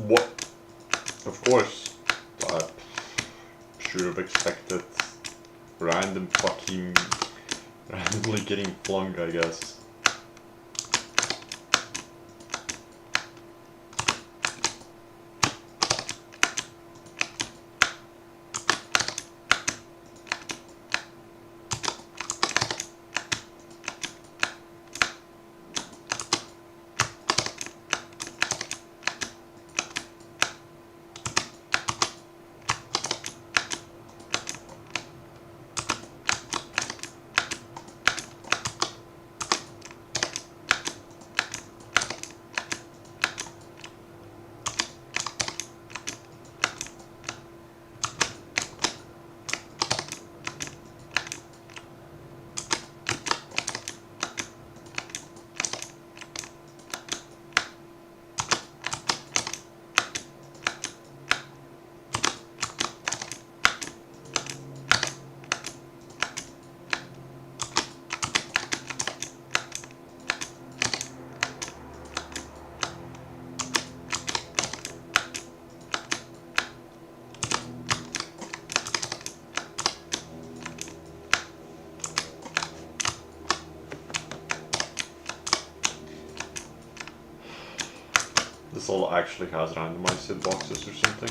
What? Of course. I should have expected randomly getting flung, I guess. This all actually has randomized hitboxes or something.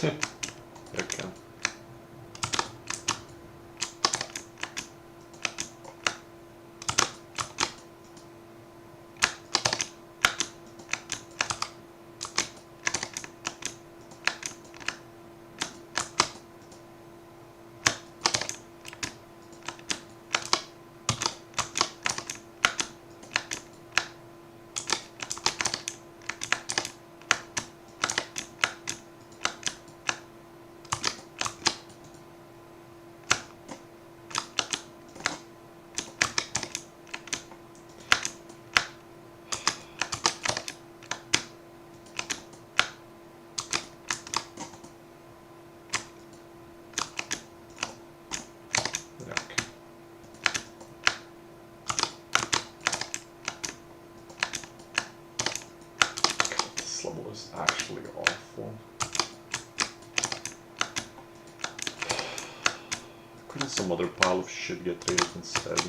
Okay. Level is actually awful. Couldn't some other pile of shit get traded instead?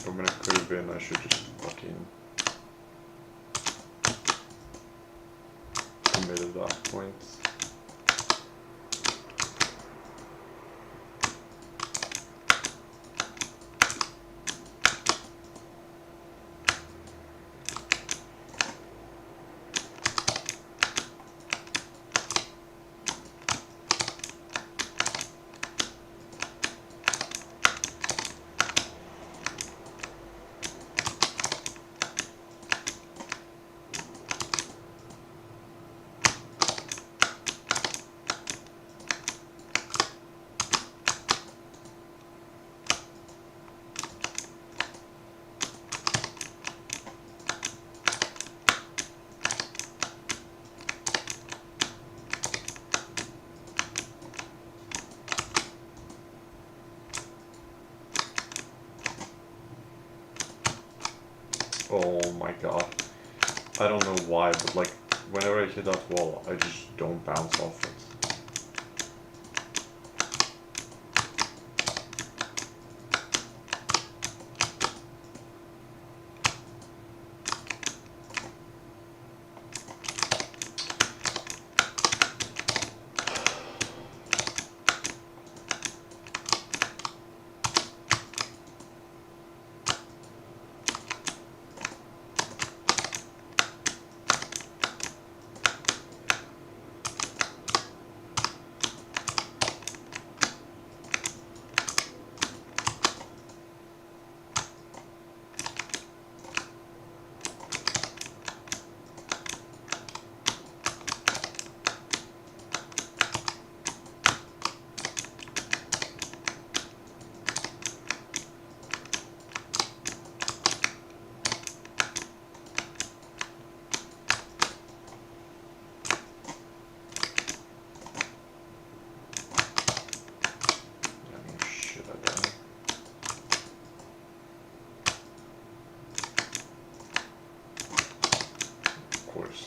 When it could have been, I should just fucking commit at that point. Oh my god. I don't know why, but like, whenever I hit that wall, I just don't bounce off it.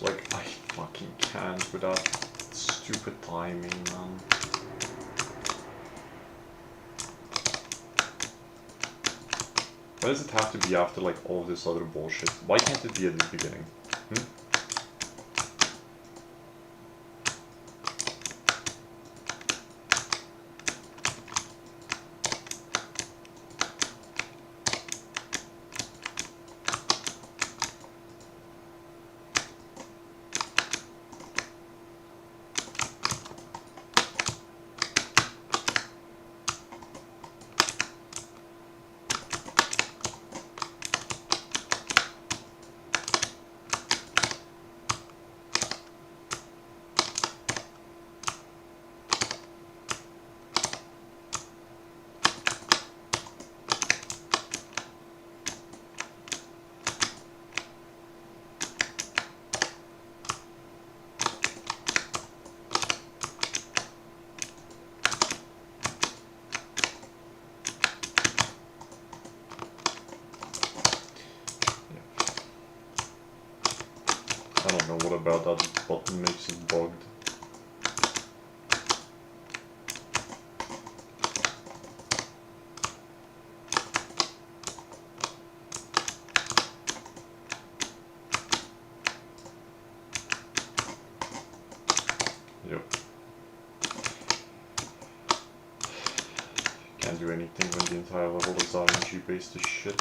Like, I fucking can't without stupid timing, man. Why does it have to be after, like, all this other bullshit? Why can't it be at the beginning? Hmm? I don't know what about that button makes it bugged. Yep. Can't do anything when the entire level is RNG based as shit.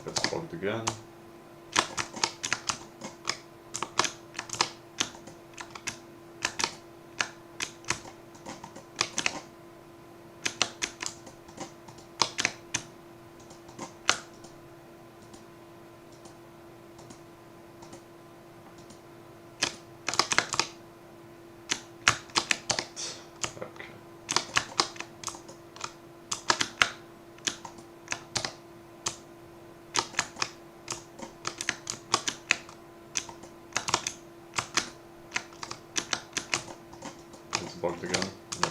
That's bugged again. It's bugged again. No.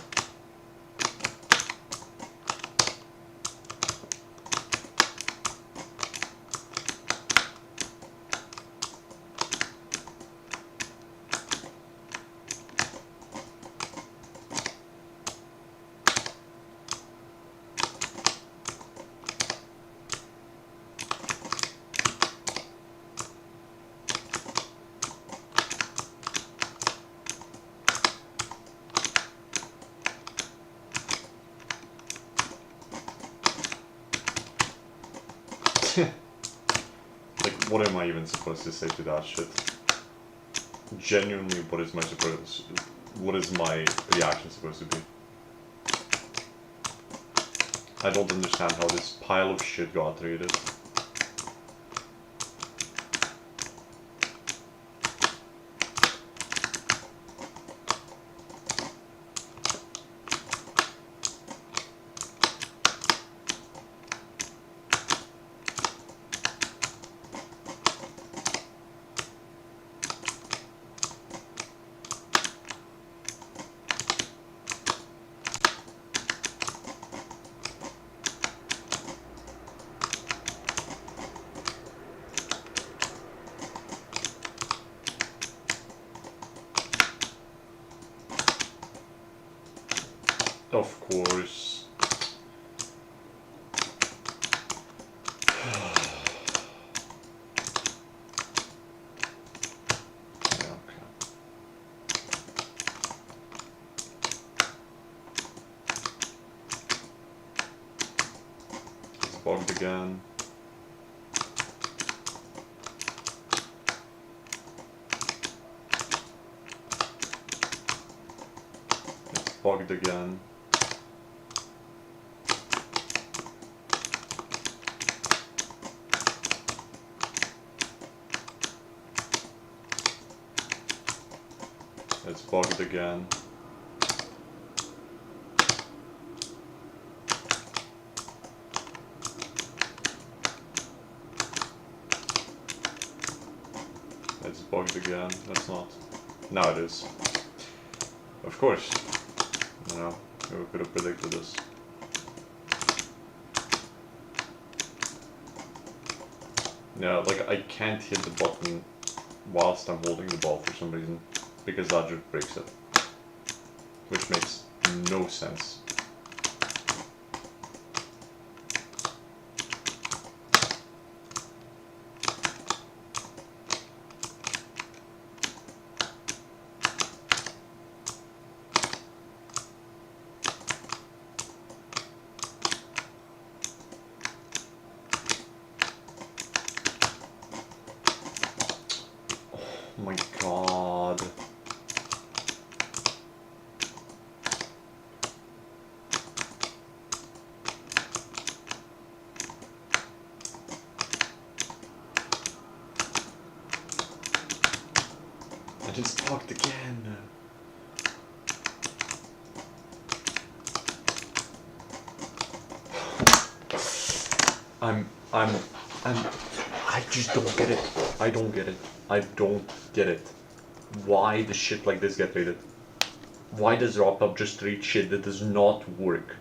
Like, what am I even supposed to say to that shit? Genuinely, what is my reaction supposed to be? I don't understand how this pile of shit got rated. Of course. Yeah, okay. It's bugged again. It's bugged again. It's bugged again. It's bugged again. That's not. Now it is. Of course. You know, who could have predicted this? Yeah, like I can't hit the button whilst I'm holding the ball for some reason, because that just breaks it. Which makes no sense. Oh my god. I just talked again. I just don't get it. I don't get it. I don't get it. Why the shit like this get rated? Why does wrap up just read shit that does not work?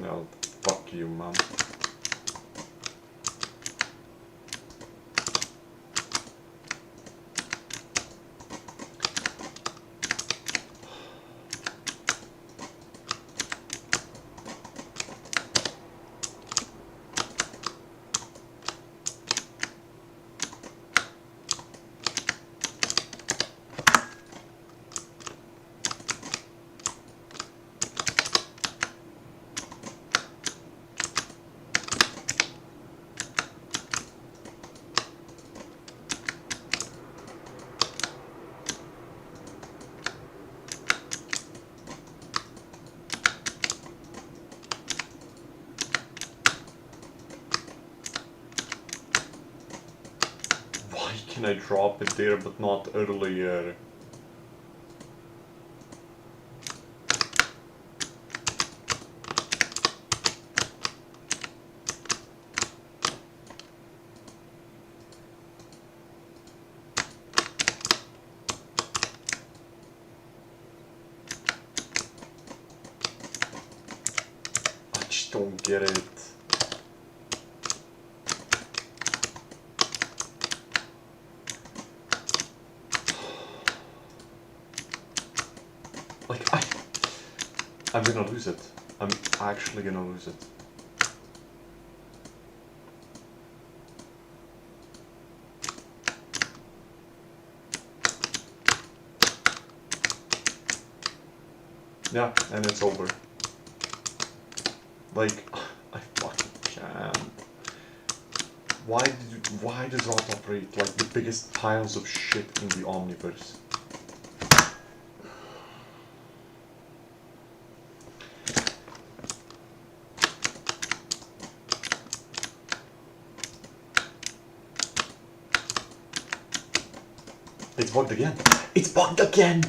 No, fuck you, man. Why can I drop it there but not earlier? I just don't get it. Like, I'm gonna lose it. I'm actually gonna lose it. Yeah, and it's over. Like, I fucking can't. Why does Rot operate like the biggest piles of shit in the Omniverse? It's bugged again. It's bugged again!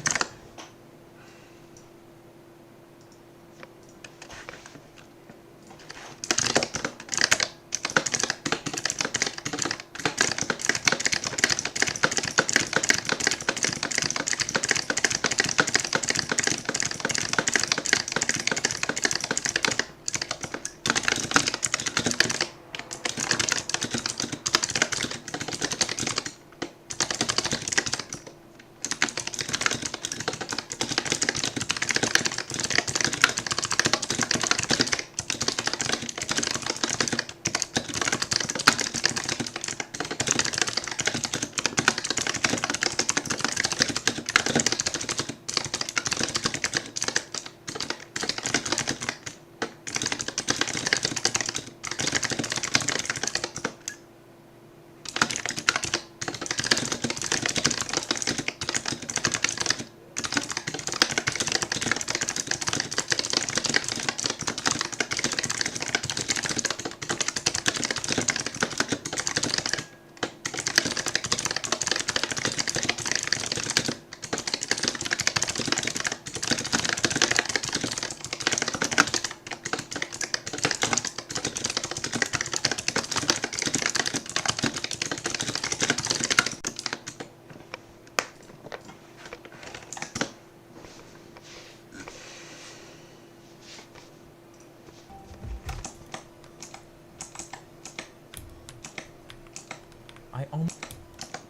I almost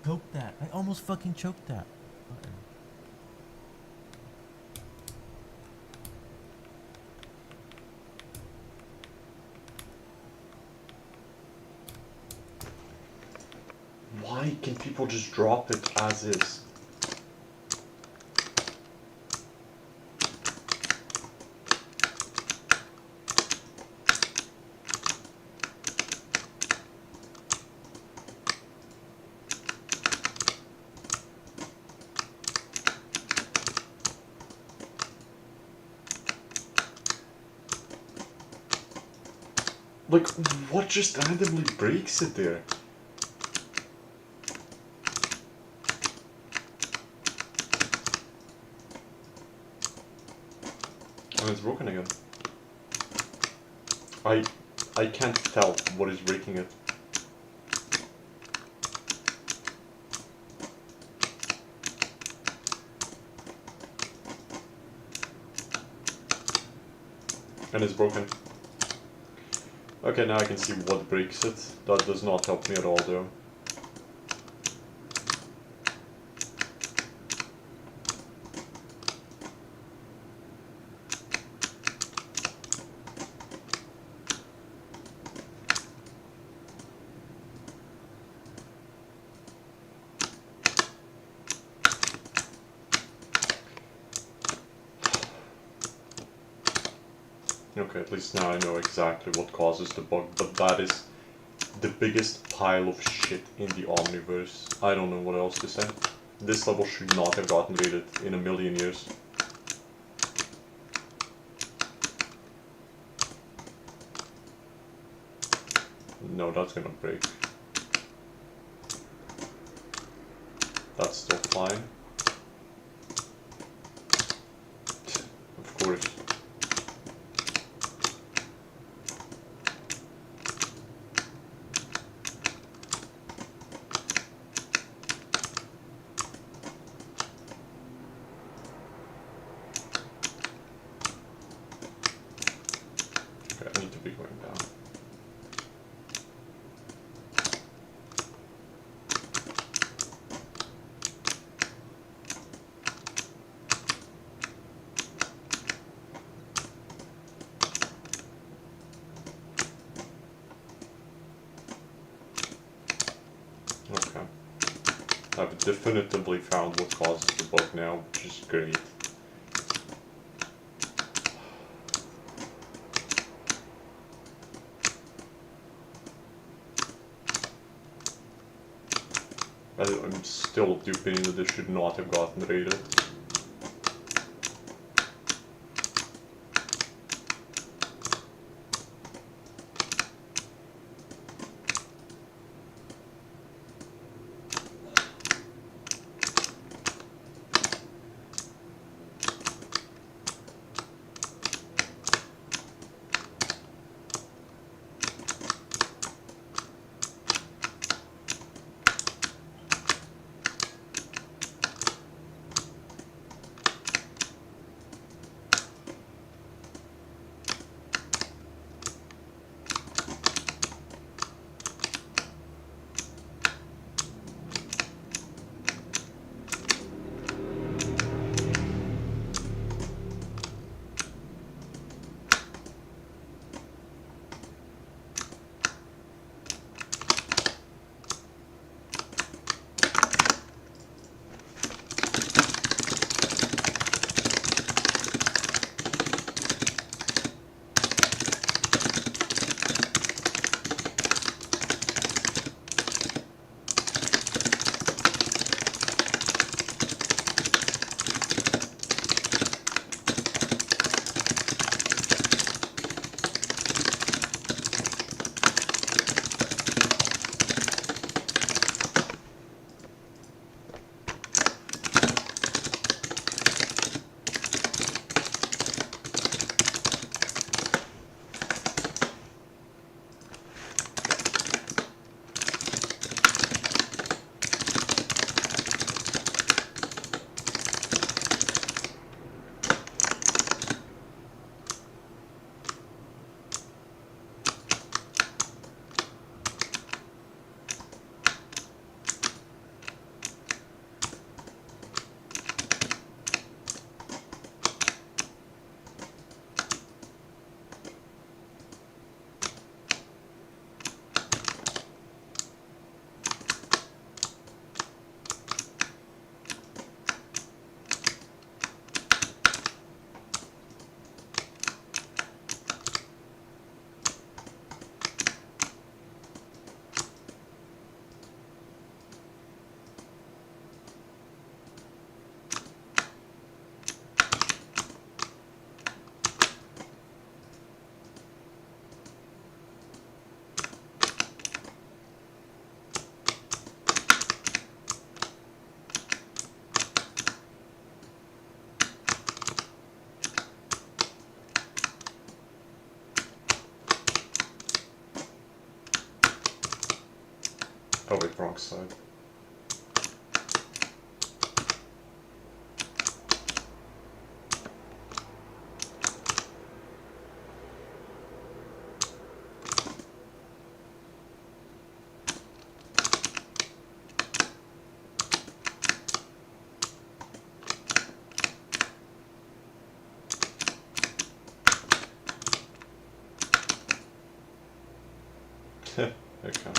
choked that. I almost fucking choked that. Button. Why can people just drop it as is? Like, what just randomly breaks it there? And it's broken again. I can't tell what is breaking it. And it's broken. Okay, now I can see what breaks it. That does not help me at all though. Okay, at least now I know exactly what causes the bug, but that is the biggest pile of shit in the Omniverse. I don't know what else to say. This level should not have gotten rated in a million years. No, that's gonna break. That's still fine. Of course. Okay, I need to be going down. Okay. I've definitively found what causes the bug now, which is great. I'm still of the opinion that this should not have gotten rated. Oh wait, wrong side. Okay.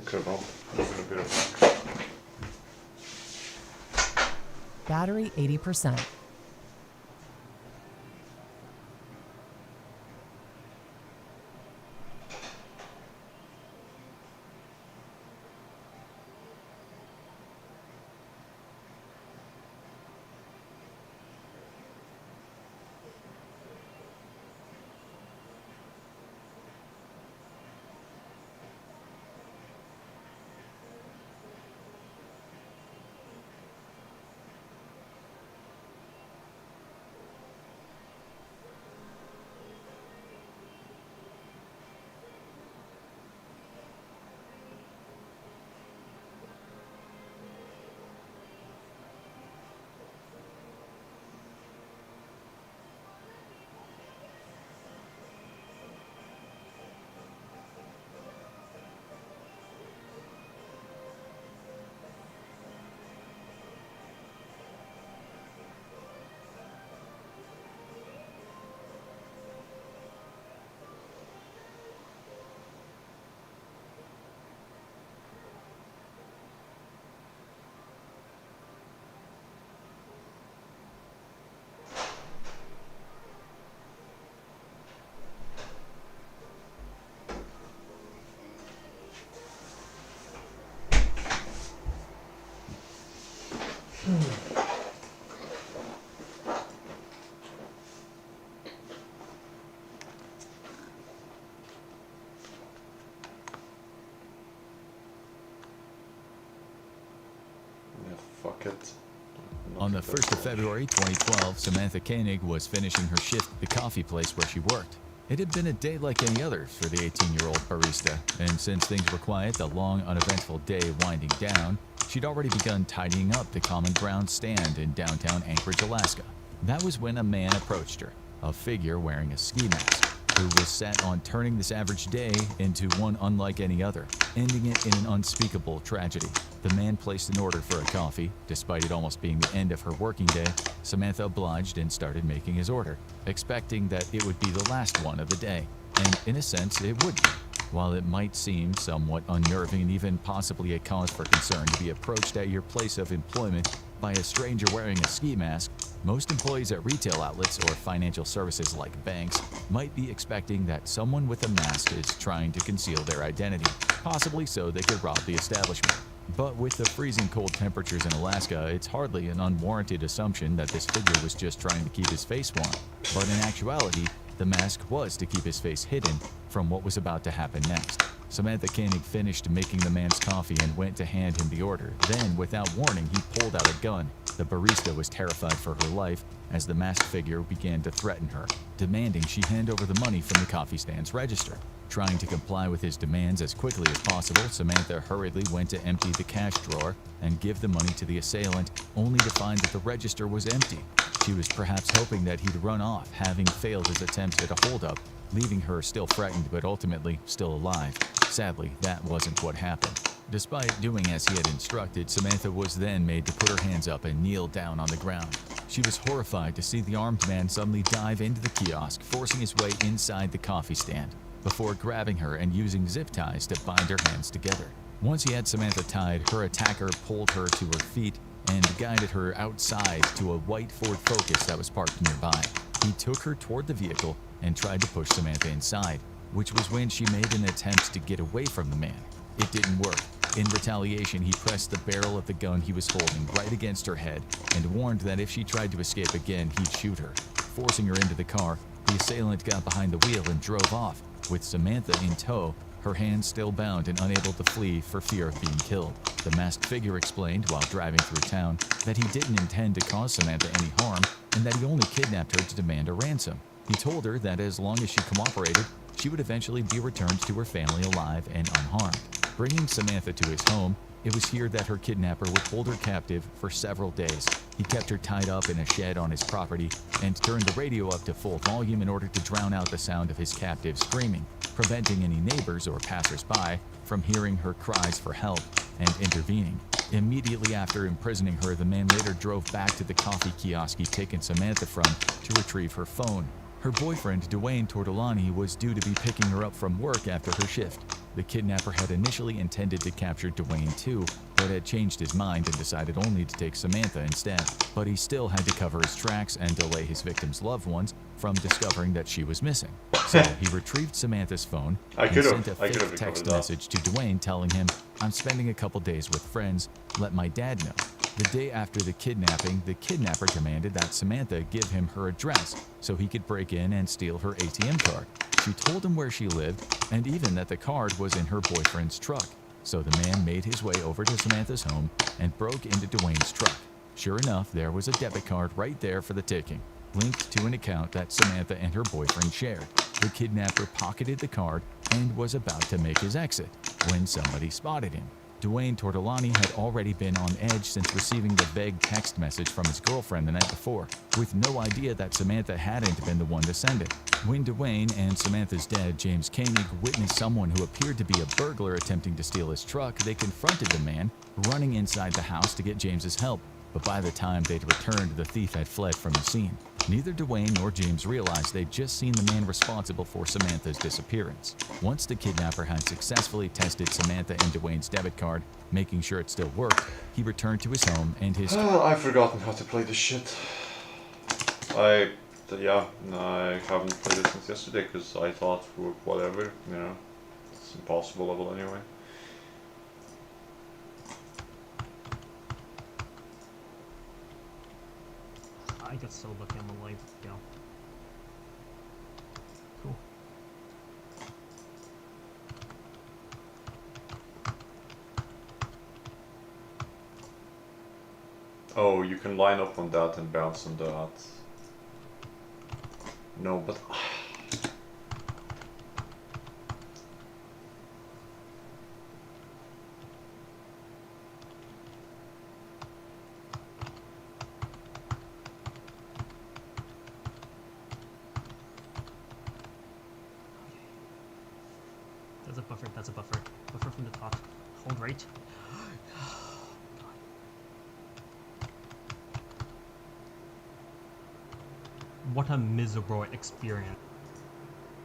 Okay, well, I'm gonna be right back. Battery 80%. Yeah, fuck it. On the 1st of February 2012, Samantha Koenig was finishing her shift at the coffee place where she worked. It had been a day like any other for the 18-year-old barista, and since things were quiet, the long, uneventful day winding down, she'd already begun tidying up the Common Ground stand in downtown Anchorage, Alaska. That was when a man approached her, a figure wearing a ski mask, who was set on turning this average day into one unlike any other, ending it in an unspeakable tragedy. The man placed an order for a coffee. Despite it almost being the end of her working day, Samantha obliged and started making his order, expecting that it would be the last one of the day. And in a sense, it would be. While it might seem somewhat unnerving and even possibly a cause for concern to be approached at your place of employment by a stranger wearing a ski mask, most employees at retail outlets or financial services like banks might be expecting that someone with a mask is trying to conceal their identity, possibly so they could rob the establishment. But with the freezing cold temperatures in Alaska, it's hardly an unwarranted assumption that this figure was just trying to keep his face warm. But in actuality, the mask was to keep his face hidden from what was about to happen next. Samantha Koenig finished making the man's coffee and went to hand him the order. Then, without warning, he pulled out a gun. The barista was terrified for her life as the masked figure began to threaten her, demanding she hand over the money from the coffee stand's register. Trying to comply with his demands as quickly as possible, Samantha hurriedly went to empty the cash drawer and give the money to the assailant, only to find that the register was empty. She was perhaps hoping that he'd run off, having failed his attempt at a holdup, leaving her still frightened but ultimately still alive. Sadly, that wasn't what happened. Despite doing as he had instructed, Samantha was then made to put her hands up and kneel down on the ground. She was horrified to see the armed man suddenly dive into the kiosk, forcing his way inside the coffee stand, before grabbing her and using zip ties to bind her hands together. Once he had Samantha tied, her attacker pulled her to her feet and guided her outside to a white Ford Focus that was parked nearby. He took her toward the vehicle and tried to push Samantha inside, which was when she made an attempt to get away from the man. It didn't work. In retaliation, he pressed the barrel of the gun he was holding right against her head and warned that if she tried to escape again, he'd shoot her. Forcing her into the car, the assailant got behind the wheel and drove off, with Samantha in tow, her hands still bound and unable to flee for fear of being killed. The masked figure explained while driving through town that he didn't intend to cause Samantha any harm and that he only kidnapped her to demand a ransom. He told her that as long as she cooperated, she would eventually be returned to her family alive and unharmed. Bringing Samantha to his home, it was here that her kidnapper would hold her captive for several days. He kept her tied up in a shed on his property and turned the radio up to full volume in order to drown out the sound of his captive screaming, preventing any neighbors or passersby from hearing her cries for help and intervening. Immediately after imprisoning her, the man later drove back to the coffee kiosk he'd taken Samantha from to retrieve her phone. Her boyfriend, Dwayne Tortolani, was due to be picking her up from work after her shift. The kidnapper had initially intended to capture Dwayne too, but had changed his mind and decided only to take Samantha instead. But he still had to cover his tracks and delay his victim's loved ones from discovering that she was missing. So he retrieved Samantha's phone and sent a fake text message to Dwayne telling him, "I'm spending a couple days with friends, let my dad know." The day after the kidnapping, the kidnapper demanded that Samantha give him her address so he could break in and steal her ATM card. She told him where she lived and even that the card was in her boyfriend's truck. So the man made his way over to Samantha's home and broke into Dwayne's truck. Sure enough, there was a debit card right there for the taking, linked to an account that Samantha and her boyfriend shared. The kidnapper pocketed the card and was about to make his exit when somebody spotted him. Dwayne Tortolani had already been on edge since receiving the vague text message from his girlfriend the night before, with no idea that Samantha hadn't been the one to send it. When Dwayne and Samantha's dad, James Koenig, witnessed someone who appeared to be a burglar attempting to steal his truck, they confronted the man, running inside the house to get James's help. But by the time they'd returned, the thief had fled from the scene. Neither Dwayne nor James realized they'd just seen the man responsible for Samantha's disappearance. Once the kidnapper had successfully tested Samantha and Dwayne's debit card, making sure it still worked, he returned to his home and his... I've forgotten how to play this shit. I haven't played it since yesterday because I thought, whatever, you know, it's impossible level anyway. I got so lucky I'm alive. Yeah. Cool. Oh, you can line up on that and bounce on that. No, but... That's a buffer, that's a buffer. Buffer from the top. Hold right. What a miserable experience.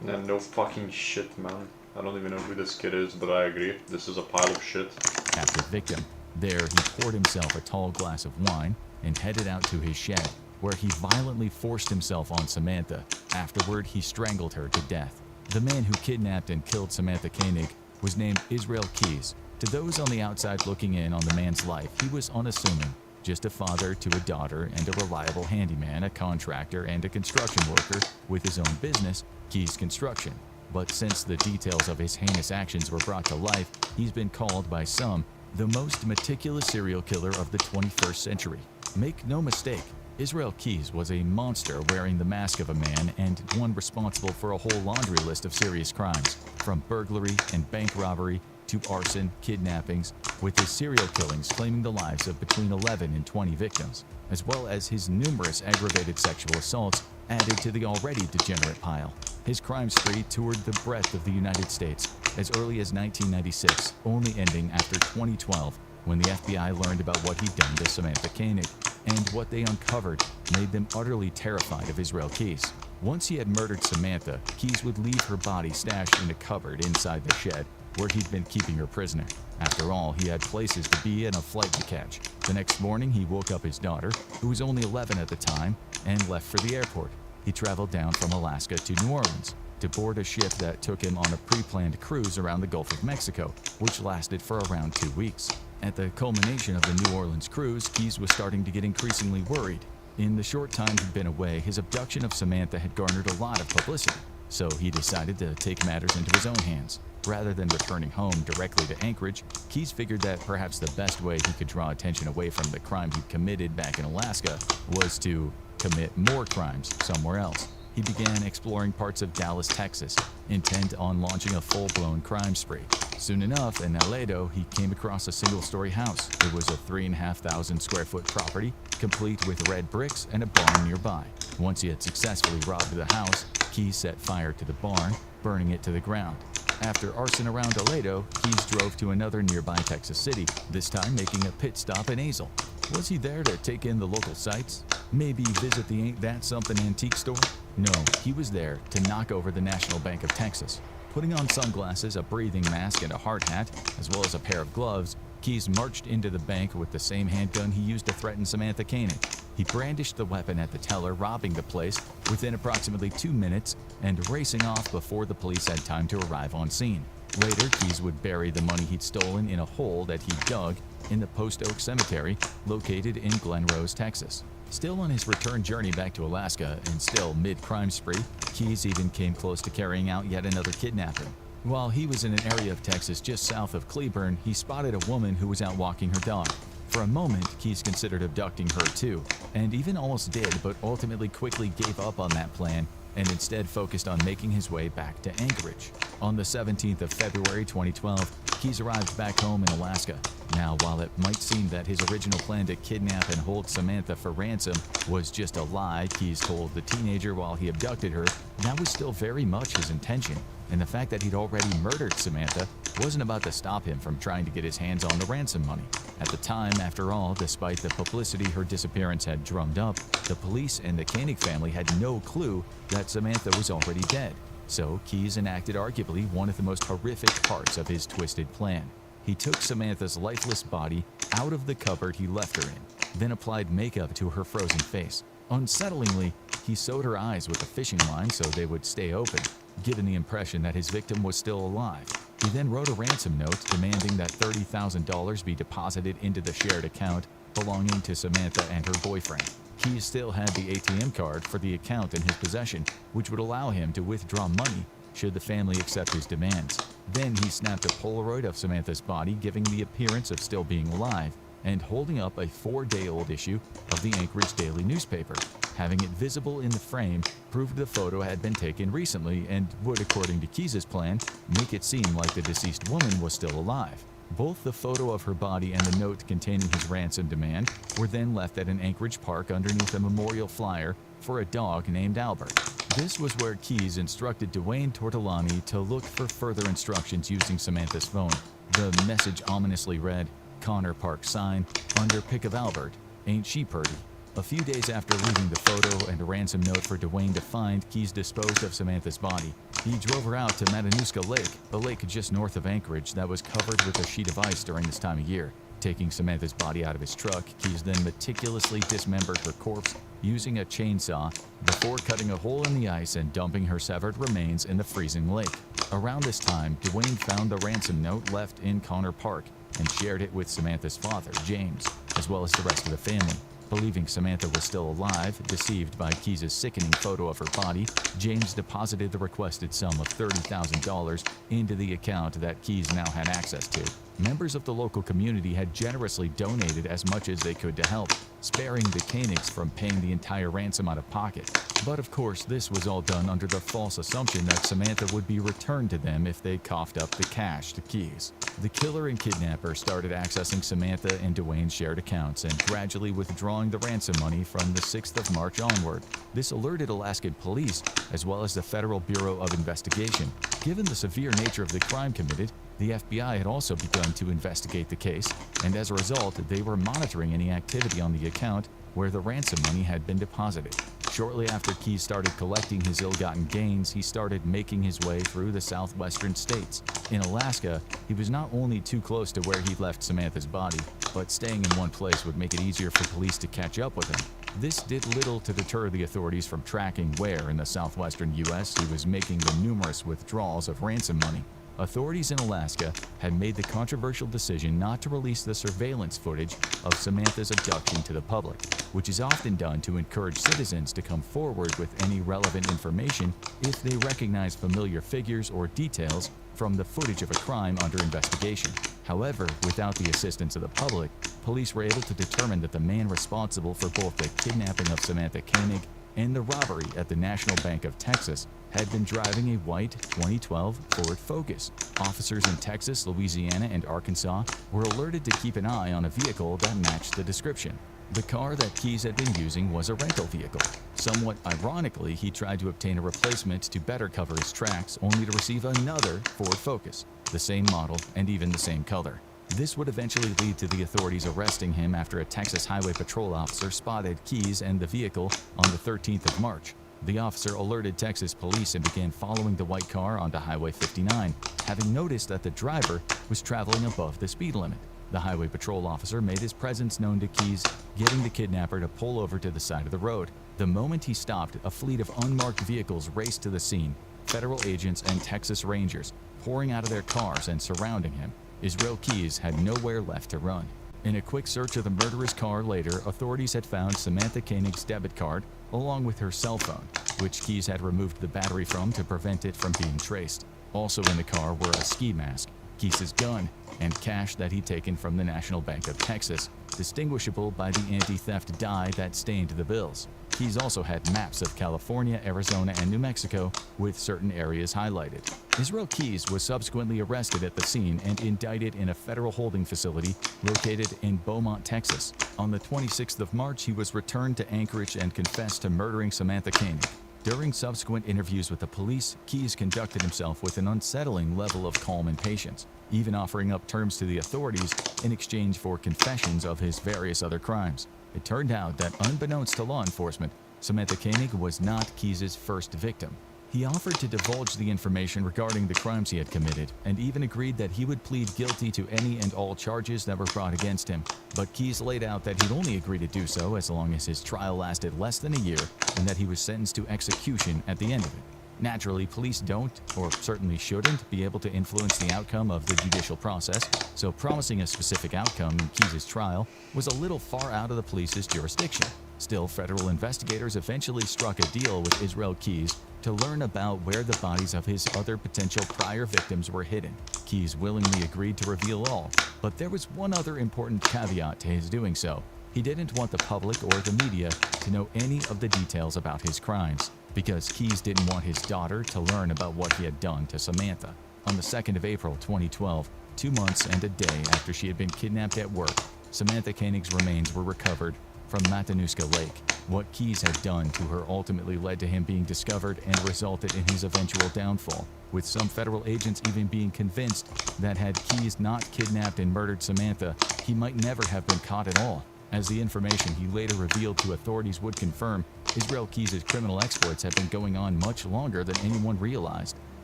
Nah, no fucking shit, man. I don't even know who this kid is, but I agree. This is a pile of shit. After victim. There, he poured himself a tall glass of wine and headed out to his shed, where he violently forced himself on Samantha. Afterward, he strangled her to death. The man who kidnapped and killed Samantha Koenig was named Israel Keys. To those on the outside looking in on the man's life, he was unassuming. Just a father to a daughter and a reliable handyman, a contractor, and a construction worker with his own business, Keys Construction. But since the details of his heinous actions were brought to life, he's been called by some the most meticulous serial killer of the 21st century. Make no mistake, Israel Keys was a monster wearing the mask of a man and one responsible for a whole laundry list of serious crimes, from burglary and bank robbery to arson, kidnappings, with his serial killings claiming the lives of between 11 and 20 victims, as well as his numerous aggravated sexual assaults added to the already degenerate pile. His crime spree toured the breadth of the United States as early as 1996, only ending after 2012 when the FBI learned about what he'd done to Samantha Koenig, and what they uncovered made them utterly terrified of Israel Keys. Once he had murdered Samantha, Keys would leave her body stashed in a cupboard inside the shed where he'd been keeping her prisoner. After all, he had places to be and a flight to catch. The next morning, he woke up his daughter, who was only 11 at the time, and left for the airport. He traveled down from Alaska to New Orleans to board a ship that took him on a pre-planned cruise around the Gulf of Mexico, which lasted for around 2 weeks. At the culmination of the New Orleans cruise, Keyes was starting to get increasingly worried. In the short time he'd been away, his abduction of Samantha had garnered a lot of publicity, so he decided to take matters into his own hands. Rather than returning home directly to Anchorage, Keyes figured that perhaps the best way he could draw attention away from the crime he'd committed back in Alaska was to commit more crimes somewhere else. He began exploring parts of Dallas, Texas, intent on launching a full-blown crime spree. Soon enough, in Aledo, he came across a single-story house. It was a 3,500 square foot property, complete with red bricks and a barn nearby. Once he had successfully robbed the house, Keyes set fire to the barn, burning it to the ground. After arson around Aledo, Keyes drove to another nearby Texas city, this time making a pit stop in Azle. Was he there to take in the local sights? Maybe visit the Ain't That Something antique store? No, he was there to knock over the National Bank of Texas. Putting on sunglasses, a breathing mask, and a hard hat, as well as a pair of gloves, Keyes marched into the bank with the same handgun he used to threaten Samantha Koenig. He brandished the weapon at the teller, robbing the place within approximately 2 minutes and racing off before the police had time to arrive on scene. Later, Keyes would bury the money he'd stolen in a hole that he dug in the Post Oak Cemetery, located in Glen Rose, Texas. Still on his return journey back to Alaska, and still mid-crime spree, Keyes even came close to carrying out yet another kidnapping. While he was in an area of Texas just south of Cleburne, he spotted a woman who was out walking her dog. For a moment, Keyes considered abducting her too, and even almost did, but ultimately quickly gave up on that plan and instead focused on making his way back to Anchorage. On the 17th of February 2012, Keyes arrived back home in Alaska. Now, while it might seem that his original plan to kidnap and hold Samantha for ransom was just a lie Keyes told the teenager while he abducted her, that was still very much his intention, and the fact that he'd already murdered Samantha wasn't about to stop him from trying to get his hands on the ransom money. At the time, after all, despite the publicity her disappearance had drummed up, the police and the Koenig family had no clue that Samantha was already dead. So Keyes enacted arguably one of the most horrific parts of his twisted plan. He took Samantha's lifeless body out of the cupboard he left her in, then applied makeup to her frozen face. Unsettlingly, he sewed her eyes with a fishing line so they would stay open, giving the impression that his victim was still alive. He then wrote a ransom note demanding that $30,000 be deposited into the shared account belonging to Samantha and her boyfriend. He still had the ATM card for the account in his possession, which would allow him to withdraw money should the family accept his demands. Then he snapped a Polaroid of Samantha's body, giving the appearance of still being alive, and holding up a 4-day-old issue of the Anchorage Daily newspaper. Having it visible in the frame proved the photo had been taken recently and would, according to Keyes' plan, make it seem like the deceased woman was still alive. Both the photo of her body and the note containing his ransom demand were then left at an Anchorage park underneath a memorial flyer for a dog named Albert. This was where Keyes instructed Dwayne Tortolani to look for further instructions using Samantha's phone. The message ominously read, "Connor Park sign, under pic of Albert, ain't she purty?" A few days after leaving the photo and a ransom note for Dwayne to find, Keyes disposed of Samantha's body. He drove her out to Matanuska Lake, a lake just north of Anchorage that was covered with a sheet of ice during this time of year. Taking Samantha's body out of his truck, Keyes then meticulously dismembered her corpse using a chainsaw before cutting a hole in the ice and dumping her severed remains in the freezing lake. Around this time, Dwayne found the ransom note left in Connor Park and shared it with Samantha's father, James, as well as the rest of the family. Believing Samantha was still alive, deceived by Keyes' sickening photo of her body, James deposited the requested sum of $30,000 into the account that Keyes now had access to. Members of the local community had generously donated as much as they could to help, sparing the Koenigs from paying the entire ransom out of pocket. But of course, this was all done under the false assumption that Samantha would be returned to them if they coughed up the cash to Keyes. The killer and kidnapper started accessing Samantha and Dwayne's shared accounts and gradually withdrawing the ransom money from the 6th of March onward. This alerted Alaskan police, as well as the Federal Bureau of Investigation. Given the severe nature of the crime committed, The FBI had also begun to investigate the case, and as a result, they were monitoring any activity on the account where the ransom money had been deposited. Shortly after Keyes started collecting his ill-gotten gains, he started making his way through the southwestern states. In Alaska, he was not only too close to where he'd left Samantha's body, but staying in one place would make it easier for police to catch up with him. This did little to deter the authorities from tracking where in the southwestern U.S. he was making the numerous withdrawals of ransom money. Authorities in Alaska had made the controversial decision not to release the surveillance footage of Samantha's abduction to the public, which is often done to encourage citizens to come forward with any relevant information if they recognize familiar figures or details from the footage of a crime under investigation. However, without the assistance of the public, police were able to determine that the man responsible for both the kidnapping of Samantha Koenig and the robbery at the National Bank of Texas had been driving a white 2012 Ford Focus. Officers in Texas, Louisiana, and Arkansas were alerted to keep an eye on a vehicle that matched the description. The car that Keyes had been using was a rental vehicle. Somewhat ironically, he tried to obtain a replacement to better cover his tracks, only to receive another Ford Focus, the same model and even the same color. This would eventually lead to the authorities arresting him after a Texas Highway Patrol officer spotted Keyes and the vehicle on the 13th of March. The officer alerted Texas police and began following the white car onto Highway 59, having noticed that the driver was traveling above the speed limit. The Highway Patrol officer made his presence known to Keyes, getting the kidnapper to pull over to the side of the road. The moment he stopped, a fleet of unmarked vehicles raced to the scene, federal agents and Texas Rangers pouring out of their cars and surrounding him. Israel Keyes had nowhere left to run. In a quick search of the murderer's car later, authorities had found Samantha Koenig's debit card along with her cell phone, which Keyes had removed the battery from to prevent it from being traced. Also in the car were a ski mask, Keyes' gun, and cash that he'd taken from the National Bank of Texas, distinguishable by the anti-theft dye that stained the bills. Keyes also had maps of California, Arizona, and New Mexico, with certain areas highlighted. Israel Keyes was subsequently arrested at the scene and indicted in a federal holding facility located in Beaumont, Texas. On the 26th of March, he was returned to Anchorage and confessed to murdering Samantha Koenig. During subsequent interviews with the police, Keyes conducted himself with an unsettling level of calm and patience, even offering up terms to the authorities in exchange for confessions of his various other crimes. It turned out that, unbeknownst to law enforcement, Samantha Koenig was not Keyes' first victim. He offered to divulge the information regarding the crimes he had committed, and even agreed that he would plead guilty to any and all charges that were brought against him. But Keyes laid out that he'd only agree to do so as long as his trial lasted less than a year, and that he was sentenced to execution at the end of it. Naturally, police don't, or certainly shouldn't, be able to influence the outcome of the judicial process, so promising a specific outcome in Keyes' trial was a little far out of the police's jurisdiction. Still, federal investigators eventually struck a deal with Israel Keyes to learn about where the bodies of his other potential prior victims were hidden. Keyes willingly agreed to reveal all, but there was one other important caveat to his doing so. He didn't want the public or the media to know any of the details about his crimes, because Keyes didn't want his daughter to learn about what he had done to Samantha. On the 2nd of April 2012, 2 months and a day after she had been kidnapped at work, Samantha Koenig's remains were recovered from Matanuska Lake. What Keyes had done to her ultimately led to him being discovered and resulted in his eventual downfall, with some federal agents even being convinced that had Keyes not kidnapped and murdered Samantha, he might never have been caught at all. As the information he later revealed to authorities would confirm, Israel Keyes' criminal exploits had been going on much longer than anyone realized.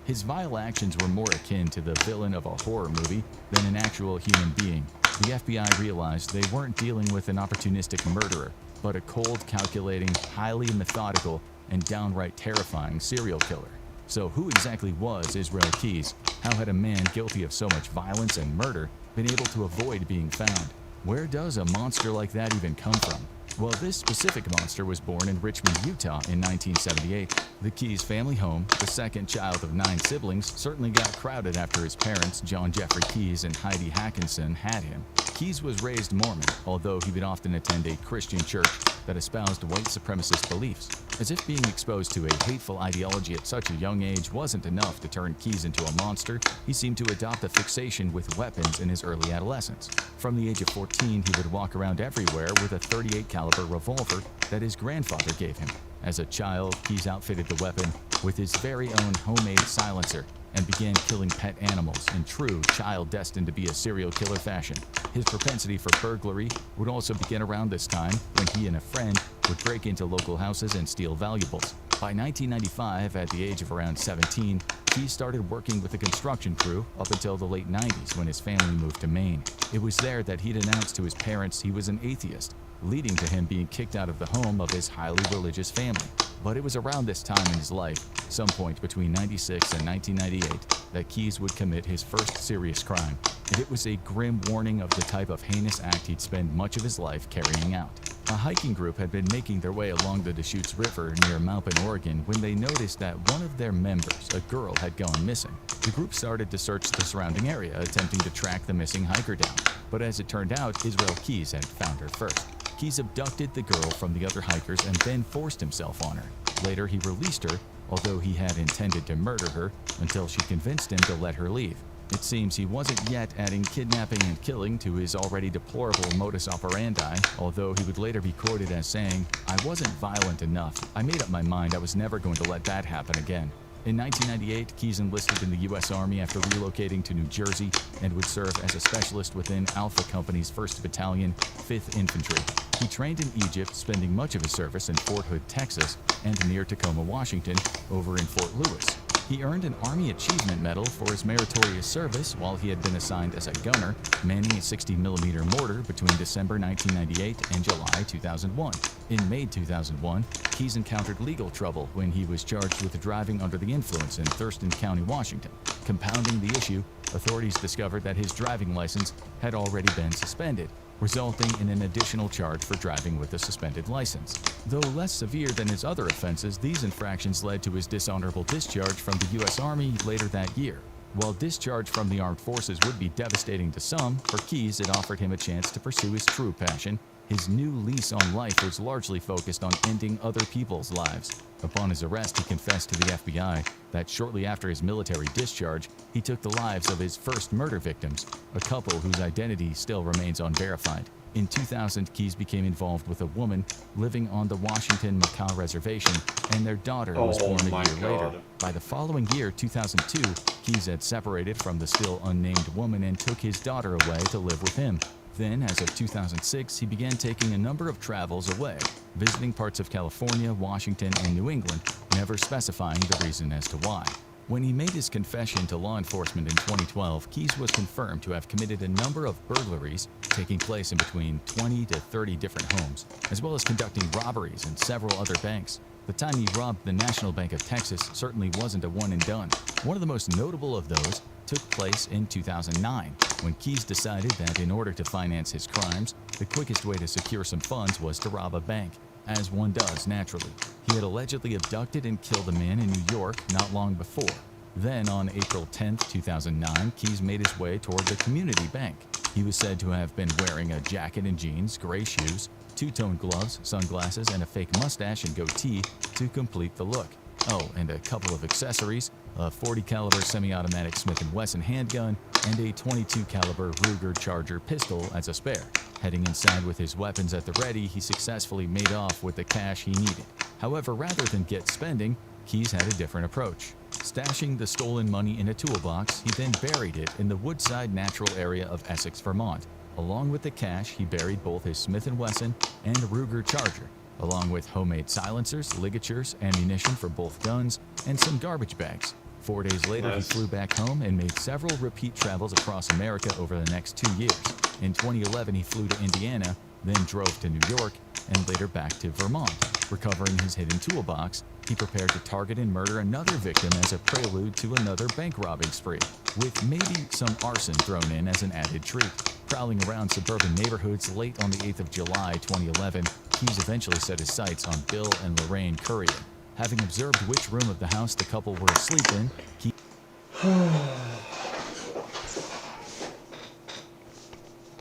His vile actions were more akin to the villain of a horror movie than an actual human being. The FBI realized they weren't dealing with an opportunistic murderer, but a cold, calculating, highly methodical, and downright terrifying serial killer. So who exactly was Israel Keyes? How had a man guilty of so much violence and murder been able to avoid being found? Where does a monster like that even come from? Well, this specific monster was born in Richmond, Utah in 1978. The Keyes family home, the second child of 9 siblings, certainly got crowded after his parents, John Jeffrey Keyes and Heidi Hackinson, had him. Keyes was raised Mormon, although he would often attend a Christian church that espoused white supremacist beliefs. As if being exposed to a hateful ideology at such a young age wasn't enough to turn Keyes into a monster, he seemed to adopt a fixation with weapons in his early adolescence. From the age of 14, he would walk around everywhere with a .38 caliber revolver that his grandfather gave him. As a child, Keyes outfitted the weapon with his very own homemade silencer and began killing pet animals in true child destined to be a serial killer fashion. His propensity for burglary would also begin around this time when he and a friend would break into local houses and steal valuables. By 1995, at the age of around 17, he started working with a construction crew up until the late 90s when his family moved to Maine. It was there that he'd announced to his parents he was an atheist, leading to him being kicked out of the home of his highly religious family. But it was around this time in his life, some point between 96 and 1998, that Keyes would commit his first serious crime, and it was a grim warning of the type of heinous act he'd spend much of his life carrying out. A hiking group had been making their way along the Deschutes River near Maupin, Oregon, when they noticed that one of their members, a girl, had gone missing. The group started to search the surrounding area, attempting to track the missing hiker down. But as it turned out, Israel Keyes had found her first. Keyes abducted the girl from the other hikers and then forced himself on her. Later, he released her, although he had intended to murder her until she convinced him to let her leave. It seems he wasn't yet adding kidnapping and killing to his already deplorable modus operandi, although he would later be quoted as saying, "I wasn't violent enough. I made up my mind I was never going to let that happen again." In 1998, Keyes enlisted in the U.S. Army after relocating to New Jersey and would serve as a specialist within Alpha Company's 1st Battalion, 5th Infantry. He trained in Egypt, spending much of his service in Fort Hood, Texas, and near Tacoma, Washington, over in Fort Lewis. He earned an Army Achievement Medal for his meritorious service while he had been assigned as a gunner, manning a 60mm mortar between December 1998 and July 2001. In May 2001, Keyes encountered legal trouble when he was charged with driving under the influence in Thurston County, Washington. Compounding the issue, authorities discovered that his driving license had already been suspended, resulting in an additional charge for driving with a suspended license. Though less severe than his other offenses, these infractions led to his dishonorable discharge from the U.S. Army later that year. While discharge from the armed forces would be devastating to some, for Keyes it offered him a chance to pursue his true passion. His new lease on life was largely focused on ending other people's lives. Upon his arrest, he confessed to the FBI that shortly after his military discharge, he took the lives of his first murder victims, a couple whose identity still remains unverified. In 2000, Keyes became involved with a woman living on the Washington Makah Reservation, and their daughter was born a year later. By the following year, 2002, Keyes had separated from the still unnamed woman and took his daughter away to live with him. Then, as of 2006, he began taking a number of travels away, visiting parts of California, Washington, and New England, never specifying the reason as to why. When he made his confession to law enforcement in 2012, Keyes was confirmed to have committed a number of burglaries, taking place in between 20 to 30 different homes, as well as conducting robberies in several other banks. The time he robbed the National Bank of Texas certainly wasn't a one and done. One of the most notable of those took place in 2009, when Keyes decided that in order to finance his crimes, the quickest way to secure some funds was to rob a bank, as one does naturally. He had allegedly abducted and killed a man in New York not long before. Then, on April 10, 2009, Keyes made his way toward the community bank. He was said to have been wearing a jacket and jeans, gray shoes, two-tone gloves, sunglasses, and a fake mustache and goatee to complete the look. Oh, and a couple of accessories, a .40 caliber semi-automatic Smith & Wesson handgun, and a .22 caliber Ruger Charger pistol as a spare. Heading inside with his weapons at the ready, he successfully made off with the cash he needed. However, rather than get spending, Keyes had a different approach. Stashing the stolen money in a toolbox, he then buried it in the Woodside natural area of Essex, Vermont. Along with the cash, he buried both his Smith & Wesson and Ruger Charger, along with homemade silencers, ligatures, ammunition for both guns, and some garbage bags. 4 days later, he flew back home and made several repeat travels across America over the next 2 years. In 2011, he flew to Indiana, then drove to New York, and later back to Vermont. Recovering his hidden toolbox, he prepared to target and murder another victim as a prelude to another bank robbing spree, with maybe some arson thrown in as an added treat. Prowling around suburban neighborhoods late on the 8th of July 2011, Keyes eventually set his sights on Bill and Lorraine Currier. Having observed which room of the house the couple were asleep in, he...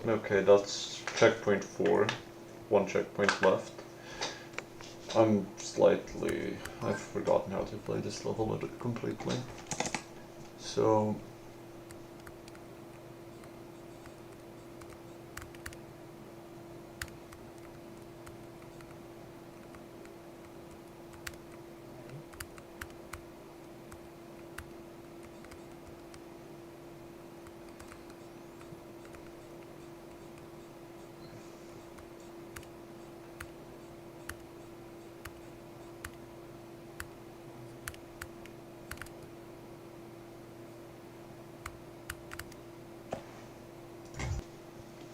Okay, that's checkpoint 4. 1 checkpoint left. I've forgotten how to play this level completely. So...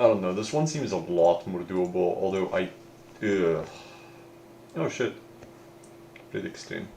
I don't know, this one seems a lot more doable, although oh shit. Pretty extreme.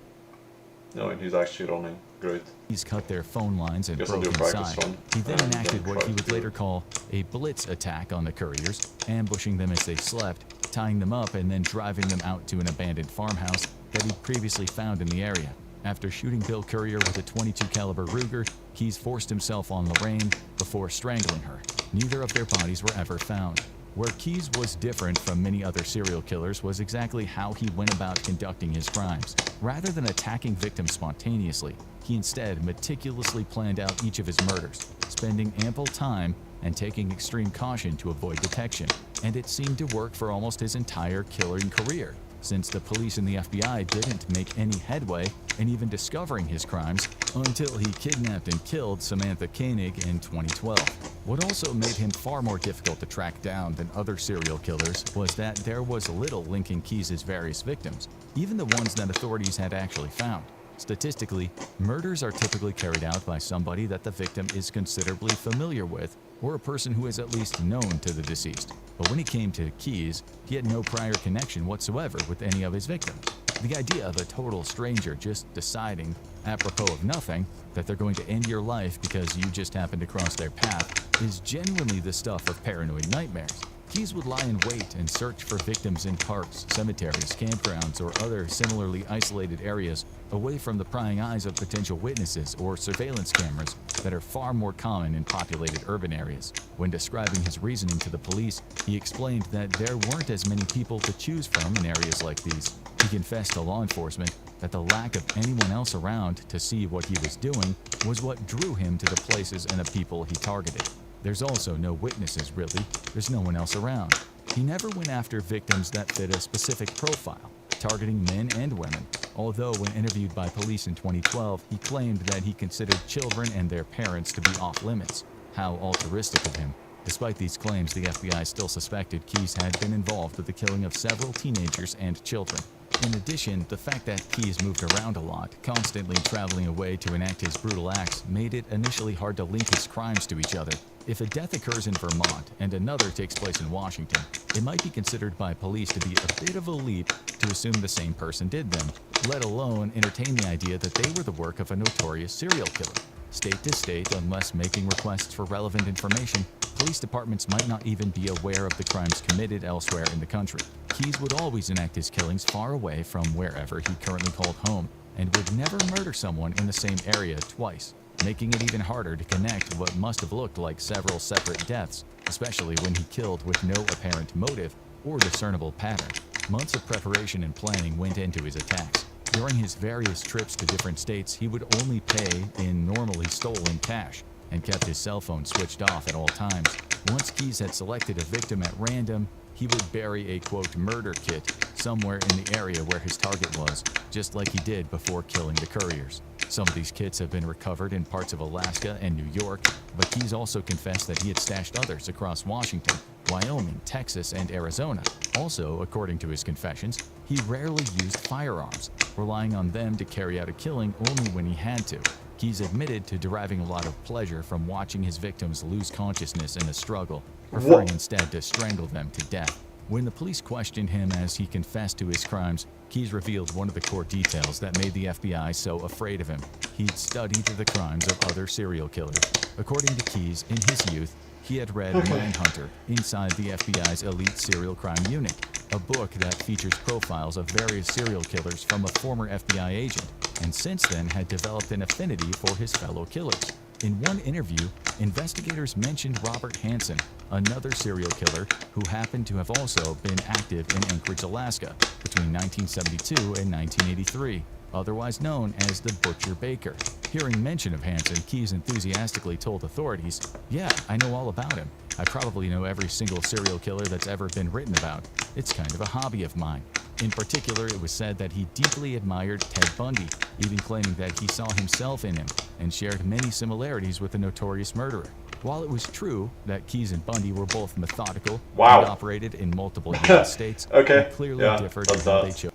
No, and he's actually running. Great. He's cut their phone lines and Guess I'll broke do a practice inside. run, He then and enacted then what try he would to- later call a blitz attack on the couriers, ambushing them as they slept, tying them up, and then driving them out to an abandoned farmhouse that he'd previously found in the area. After shooting Bill Courier with a .22 caliber Ruger, Keyes forced himself on Lorraine before strangling her. Neither of their bodies were ever found. Where Keyes was different from many other serial killers was exactly how he went about conducting his crimes. Rather than attacking victims spontaneously, he instead meticulously planned out each of his murders, spending ample time and taking extreme caution to avoid detection. And it seemed to work for almost his entire killing career, since the police and the FBI didn't make any headway in even discovering his crimes until he kidnapped and killed Samantha Koenig in 2012. What also made him far more difficult to track down than other serial killers was that there was little linking Keyes' various victims, even the ones that authorities had actually found. Statistically, murders are typically carried out by somebody that the victim is considerably familiar with, or a person who is at least known to the deceased. But when it came to Keyes, he had no prior connection whatsoever with any of his victims. The idea of a total stranger just deciding, apropos of nothing, that they're going to end your life because you just happened to cross their path is genuinely the stuff of paranoid nightmares. Keyes would lie in wait and search for victims in parks, cemeteries, campgrounds, or other similarly isolated areas away from the prying eyes of potential witnesses or surveillance cameras that are far more common in populated urban areas. When describing his reasoning to the police, he explained that there weren't as many people to choose from in areas like these. He confessed to law enforcement that the lack of anyone else around to see what he was doing was what drew him to the places and the people he targeted. There's also no witnesses, really. There's no one else around. He never went after victims that fit a specific profile, targeting men and women, although when interviewed by police in 2012, he claimed that he considered children and their parents to be off limits. How altruistic of him. Despite these claims, the FBI still suspected Keyes had been involved with the killing of several teenagers and children. In addition, the fact that Keyes moved around a lot, constantly traveling away to enact his brutal acts, made it initially hard to link his crimes to each other. If a death occurs in Vermont and another takes place in Washington, it might be considered by police to be a bit of a leap to assume the same person did them, let alone entertain the idea that they were the work of a notorious serial killer. State to state, unless making requests for relevant information, police departments might not even be aware of the crimes committed elsewhere in the country. Keyes would always enact his killings far away from wherever he currently called home, and would never murder someone in the same area twice, making it even harder to connect what must have looked like several separate deaths, especially when he killed with no apparent motive or discernible pattern. Months of preparation and planning went into his attacks. During his various trips to different states, he would only pay in normally stolen cash and kept his cell phone switched off at all times. Once Keyes had selected a victim at random, he would bury a, quote, murder kit somewhere in the area where his target was, just like he did before killing the couriers. Some of these kits have been recovered in parts of Alaska and New York, but Keyes also confessed that he had stashed others across Washington, Wyoming, Texas, and Arizona. Also, according to his confessions, he rarely used firearms, relying on them to carry out a killing only when he had to. Keyes admitted to deriving a lot of pleasure from watching his victims lose consciousness in a struggle, preferring instead to strangle them to death. When the police questioned him as he confessed to his crimes, Keyes revealed one of the core details that made the FBI so afraid of him. He'd studied the crimes of other serial killers. According to Keyes, in his youth, he had read Manhunter inside the FBI's elite serial crime unit, a book that features profiles of various serial killers from a former FBI agent, and since then had developed an affinity for his fellow killers. In one interview, investigators mentioned Robert Hansen, another serial killer who happened to have also been active in Anchorage, Alaska, between 1972 and 1983, otherwise known as the Butcher Baker. Hearing mention of Hansen, Keyes enthusiastically told authorities, "Yeah, I know all about him. I probably know every single serial killer that's ever been written about. It's kind of a hobby of mine." In particular, it was said that he deeply admired Ted Bundy, even claiming that he saw himself in him and shared many similarities with the notorious murderer. While it was true that Keyes and Bundy were both methodical and operated in multiple United States, they clearly differed in how they chose.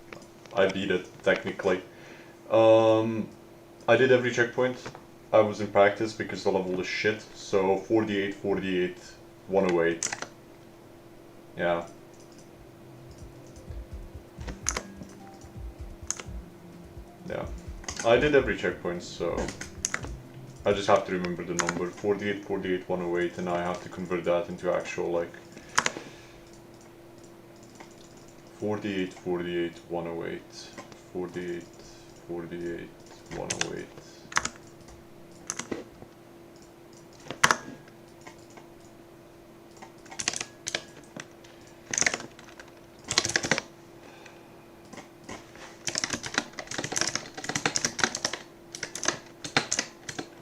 I beat it, technically. I did every checkpoint. I was in practice because the level is shit, so 48, 48, 108, Yeah. Yeah. I did every checkpoint, so I just have to remember the number 48, 48, 108, and I have to convert that into actual like 48, 48, 108, 48, 48, 108.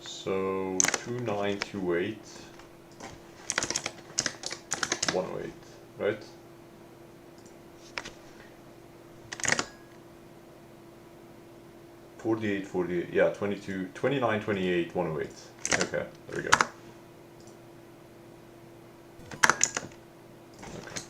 So 2928, 108, right? Forty-eight, 48, yeah, 22, 29, 28, 108. Okay, there we go. Okay.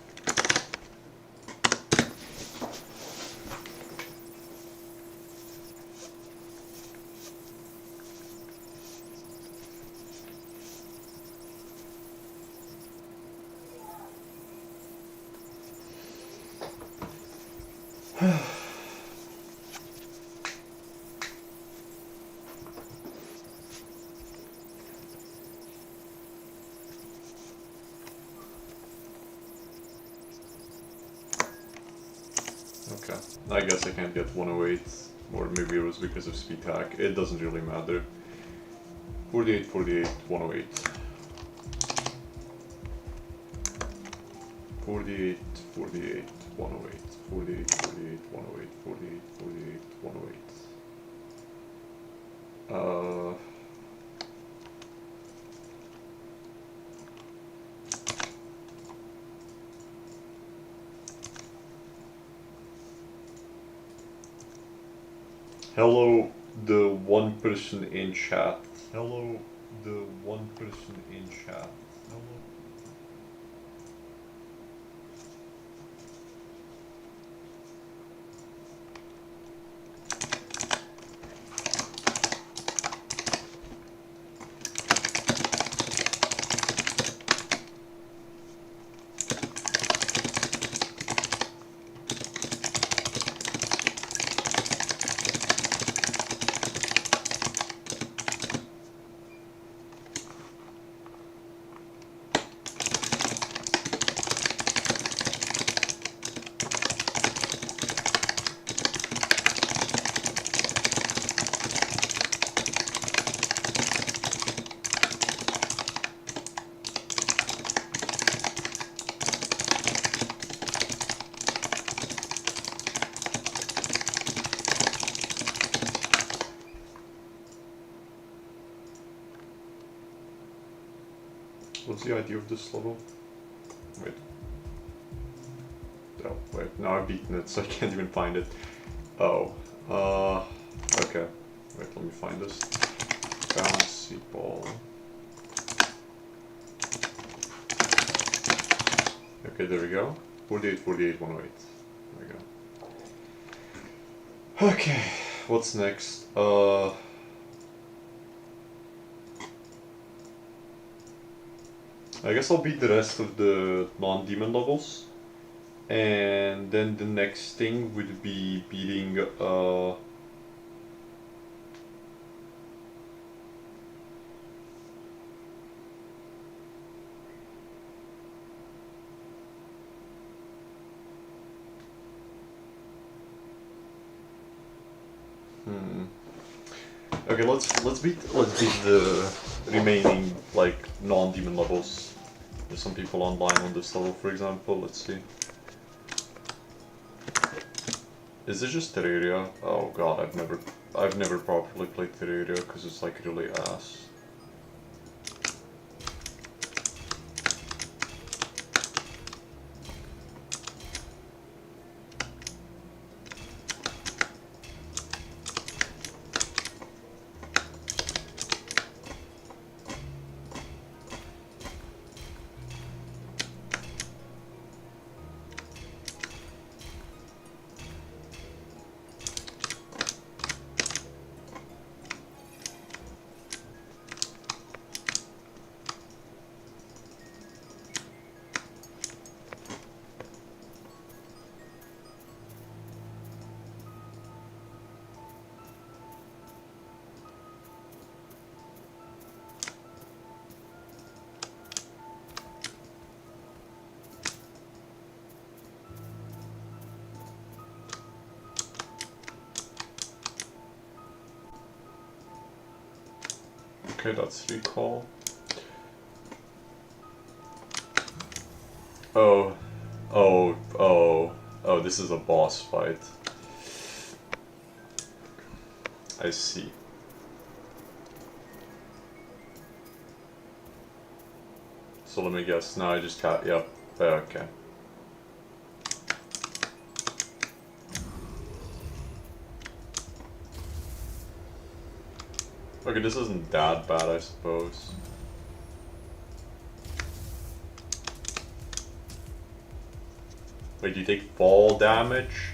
Okay, I guess I can't get 108, or maybe it was because of speed hack. It doesn't really matter. 48, 48, 108. 48, 48, 108. 48, 48, 108. 48, 48, 108. Hello, the one person in chat. Hello, the one person in chat. Hello. What's the idea of this level? Wait. Oh, wait, now I've beaten it, so I can't even find it. Oh, okay. Wait, let me find this. Bouncy Ball. Okay, there we go. 48, 48, 108. There we go. Okay, what's next? I guess I'll beat the rest of the non-demon levels. And then the next thing would be beating, Okay, let's beat the remaining like non-demon levels. There's some people online on this level, for example. Let's see. Is it just Terraria? Oh god, I've never properly played Terraria because it's like really ass. Okay, that's recall. Oh, oh, this is a boss fight. I see. So let me guess, now I just can't, yep, okay. Okay, this isn't that bad, I suppose. Wait, do you take fall damage?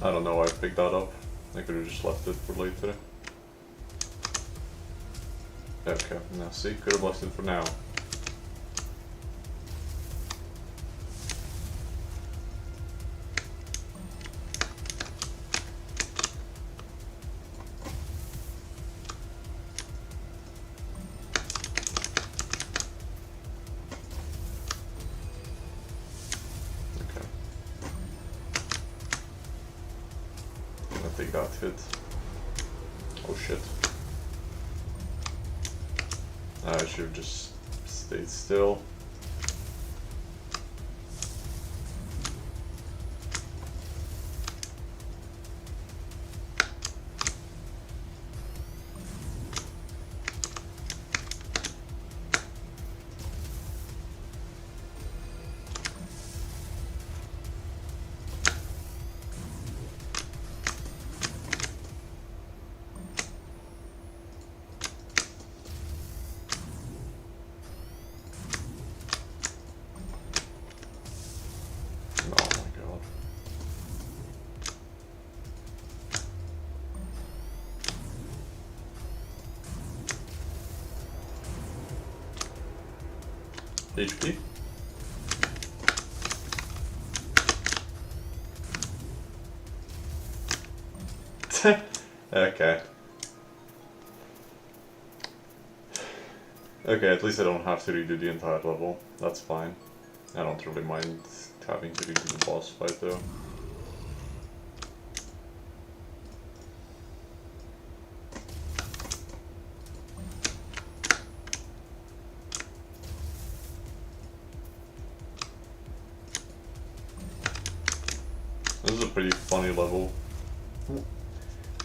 I don't know why I picked that up. I could have just left it for later. Okay, now see, could have left it for now. Okay. I think that hit. Oh shit. I should have just stayed still. Oh my god. HP? Okay. Okay, at least I don't have to redo the entire level. That's fine. I don't really mind having to redo the boss fight though. This is a pretty funny level.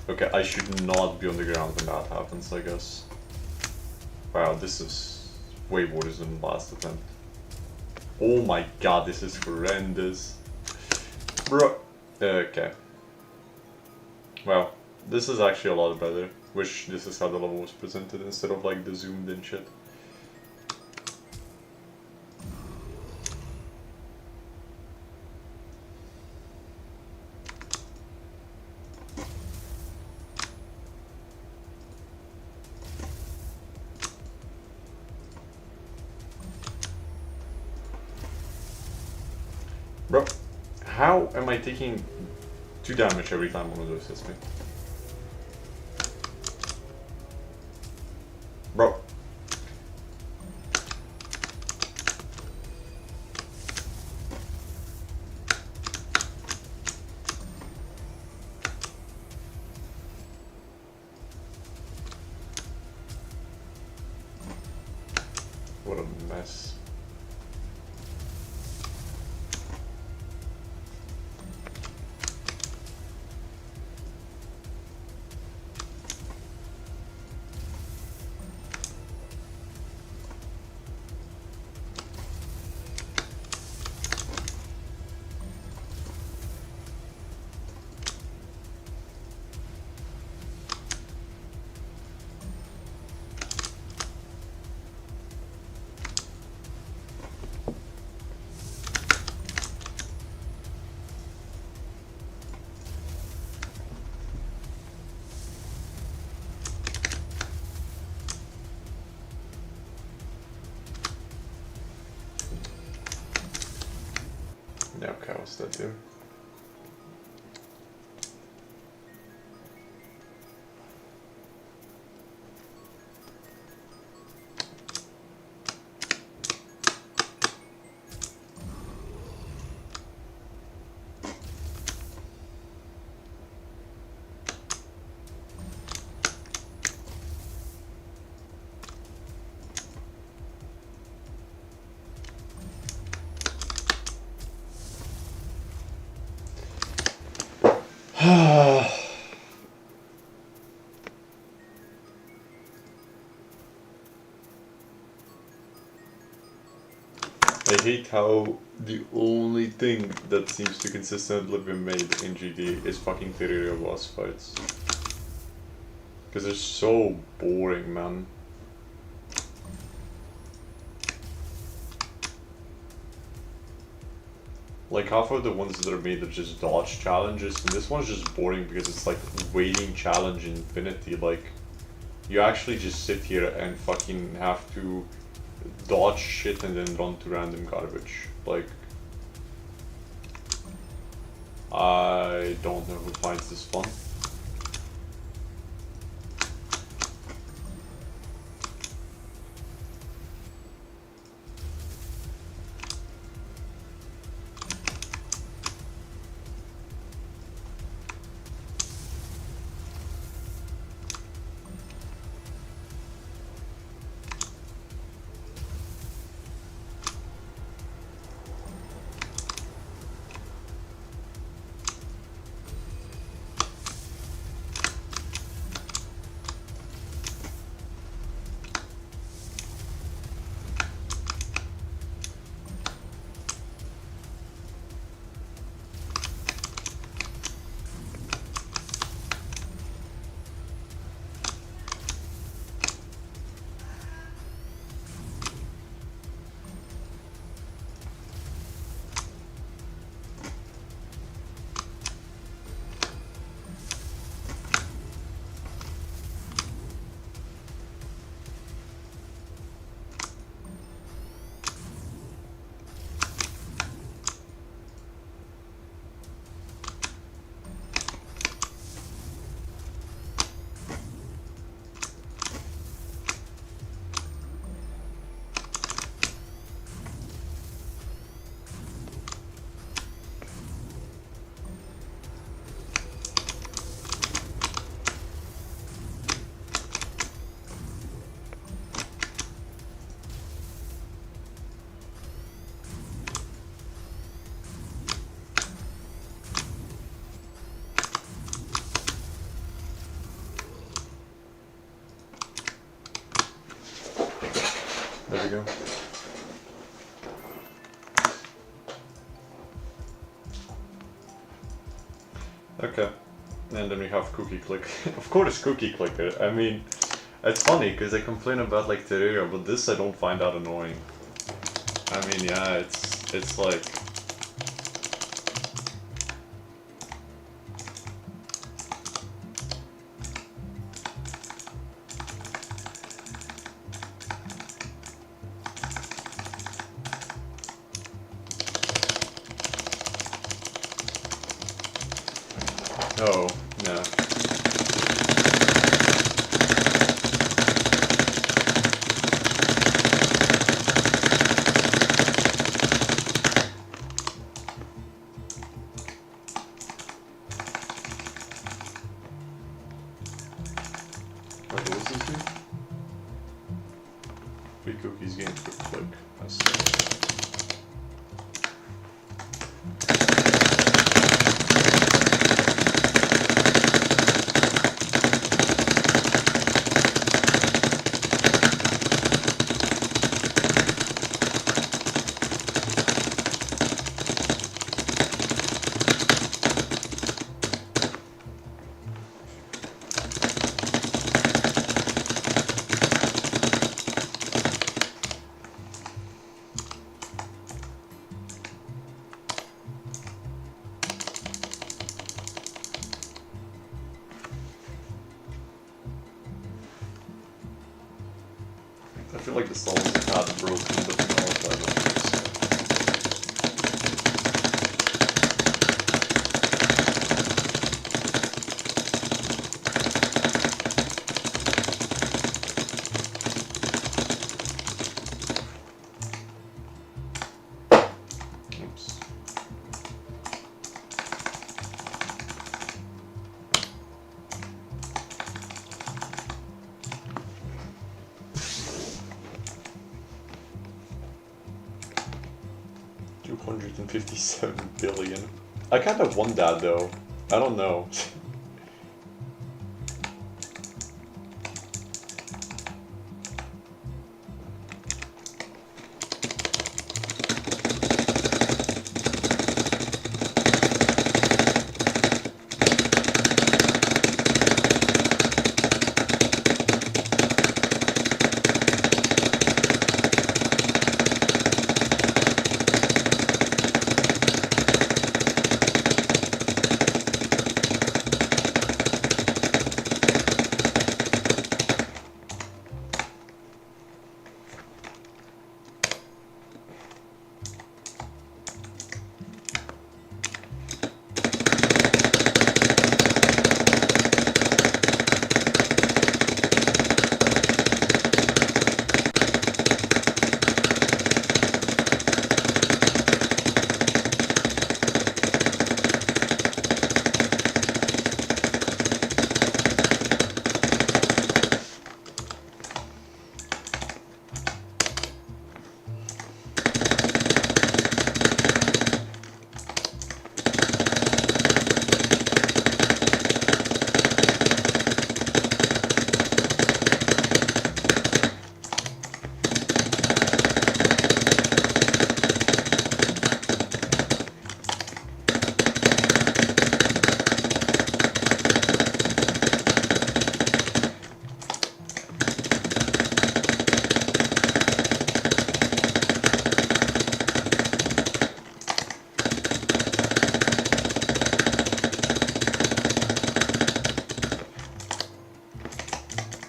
Okay, I should not be on the ground when that happens, I guess. Wow, this is way worse than last attempt. Oh my god, this is horrendous. Bro. Okay. Well, this is actually a lot better. Wish this is how the level was presented instead of like the zoomed in shit. Bro, how am I taking 2 damage every time one of those hits me? Bro. What a mess. Yeah, okay, what's that do? I hate how the only thing that seems to consistently be made in GD is fucking Terraria boss fights. Because they're so boring, man. Like half of the ones that are made are just dodge challenges, and this one's just boring because it's like waiting challenge infinity. Like, you actually just sit here and fucking have to dodge shit and then run to random garbage. Like, I don't know who finds this fun. There we go. Okay. And then we have cookie click. Of course cookie clicker. I mean, it's funny because I complain about like Terraria, but this I don't find that annoying. I mean, yeah, it's like... Oh, no. Wait, what was this do? Free cookies gain quick click. That's I feel like the song is kind of broken, but no, I don't think so. Oops. $257 billion. I kind of want that though. I don't know.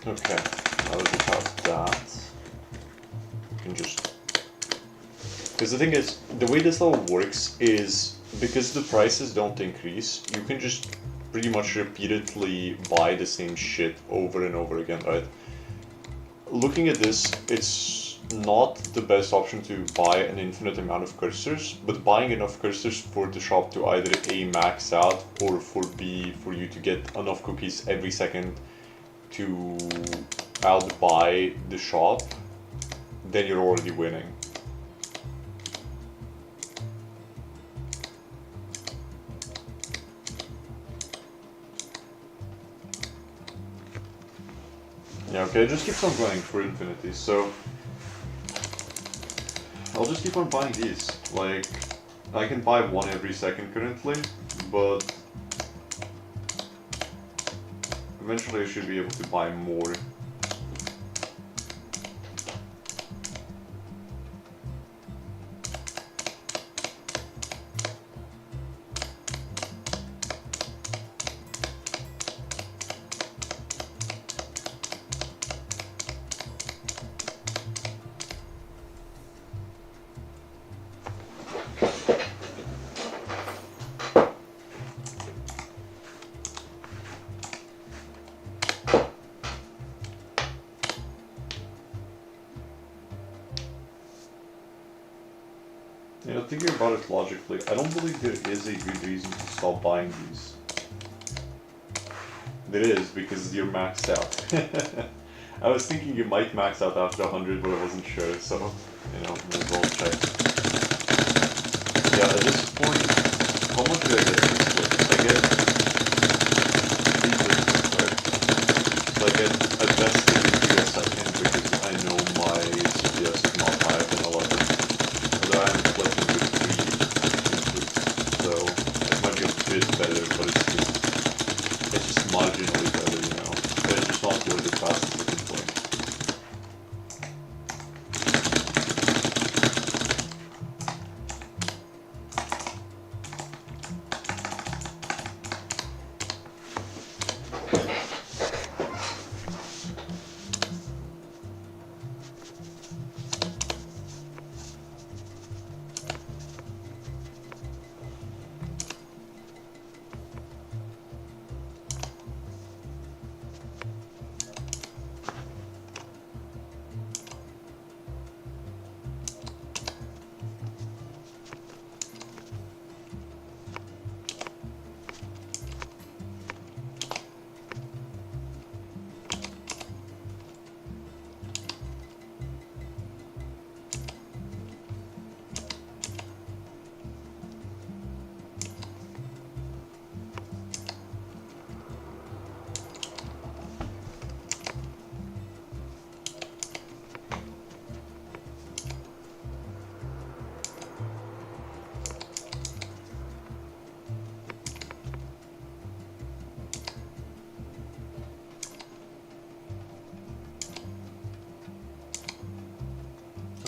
Okay, now that we have that, you can just... Because the thing is, the way this level works is, because the prices don't increase, you can just pretty much repeatedly buy the same shit over and over again, right? Looking at this, it's not the best option to buy an infinite amount of cursors, but buying enough cursors for the shop to either A, max out, or for B, for you to get enough cookies every second to outbuy the shop, then you're already winning. Yeah, okay, it just keeps on going for infinity, so I'll just keep on buying these. Like, I can buy one every second currently, but eventually I should be able to buy more. You know, thinking about it logically, I don't believe there is a good reason to stop buying these. There is, because you're maxed out. I was thinking you might max out after 100, but I wasn't sure, so, you know, might as well check. Yeah, at this point, how much do I get for this? I get 3 clicks, right? So I get a best in a second because I know my CPS is not higher than 11. Although I'm collecting with 3 inputs, so it might be a bit better, but it's just marginally better, you know. It's just not worth it past the second point.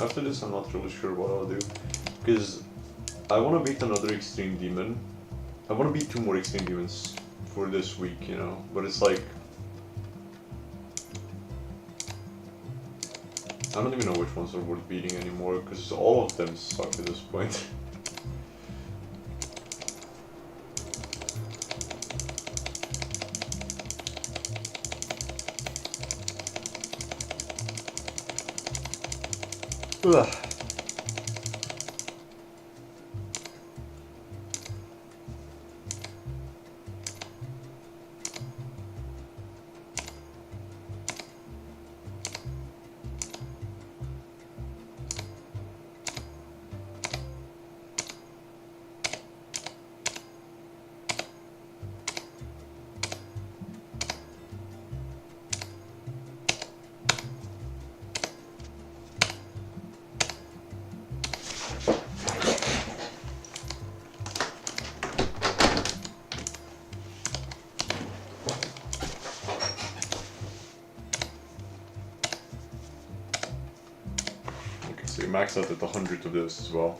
After this, I'm not really sure what I'll do. Because I want to beat another Extreme Demon. I want to beat 2 more Extreme Demons for this week, you know. But it's like... I don't even know which ones are worth beating anymore, because all of them suck at this point. Ugh. So you max out at 100 of this as well.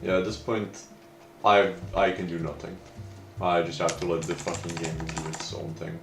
Yeah, at this point, I can do nothing. I just have to let the fucking game do its own thing.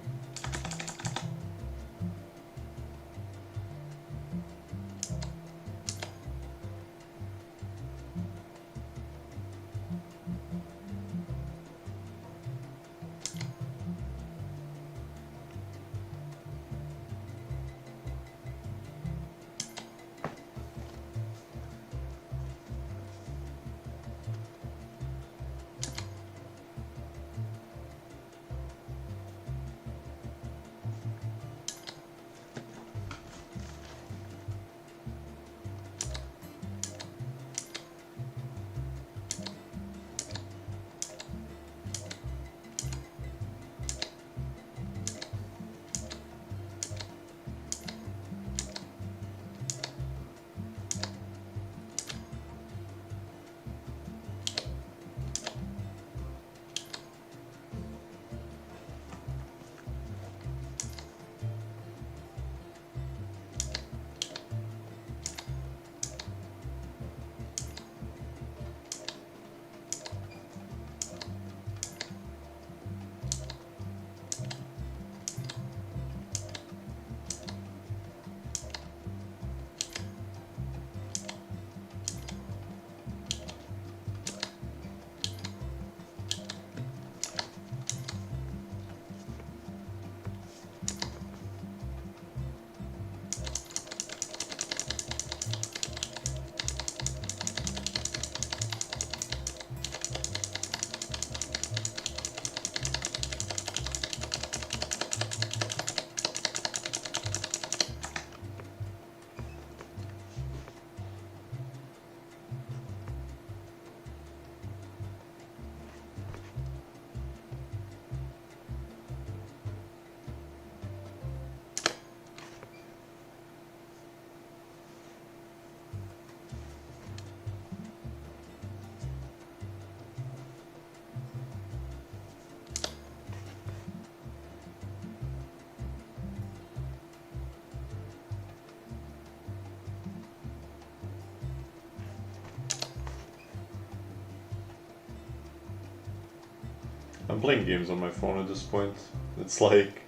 I'm playing games on my phone at this point. It's like,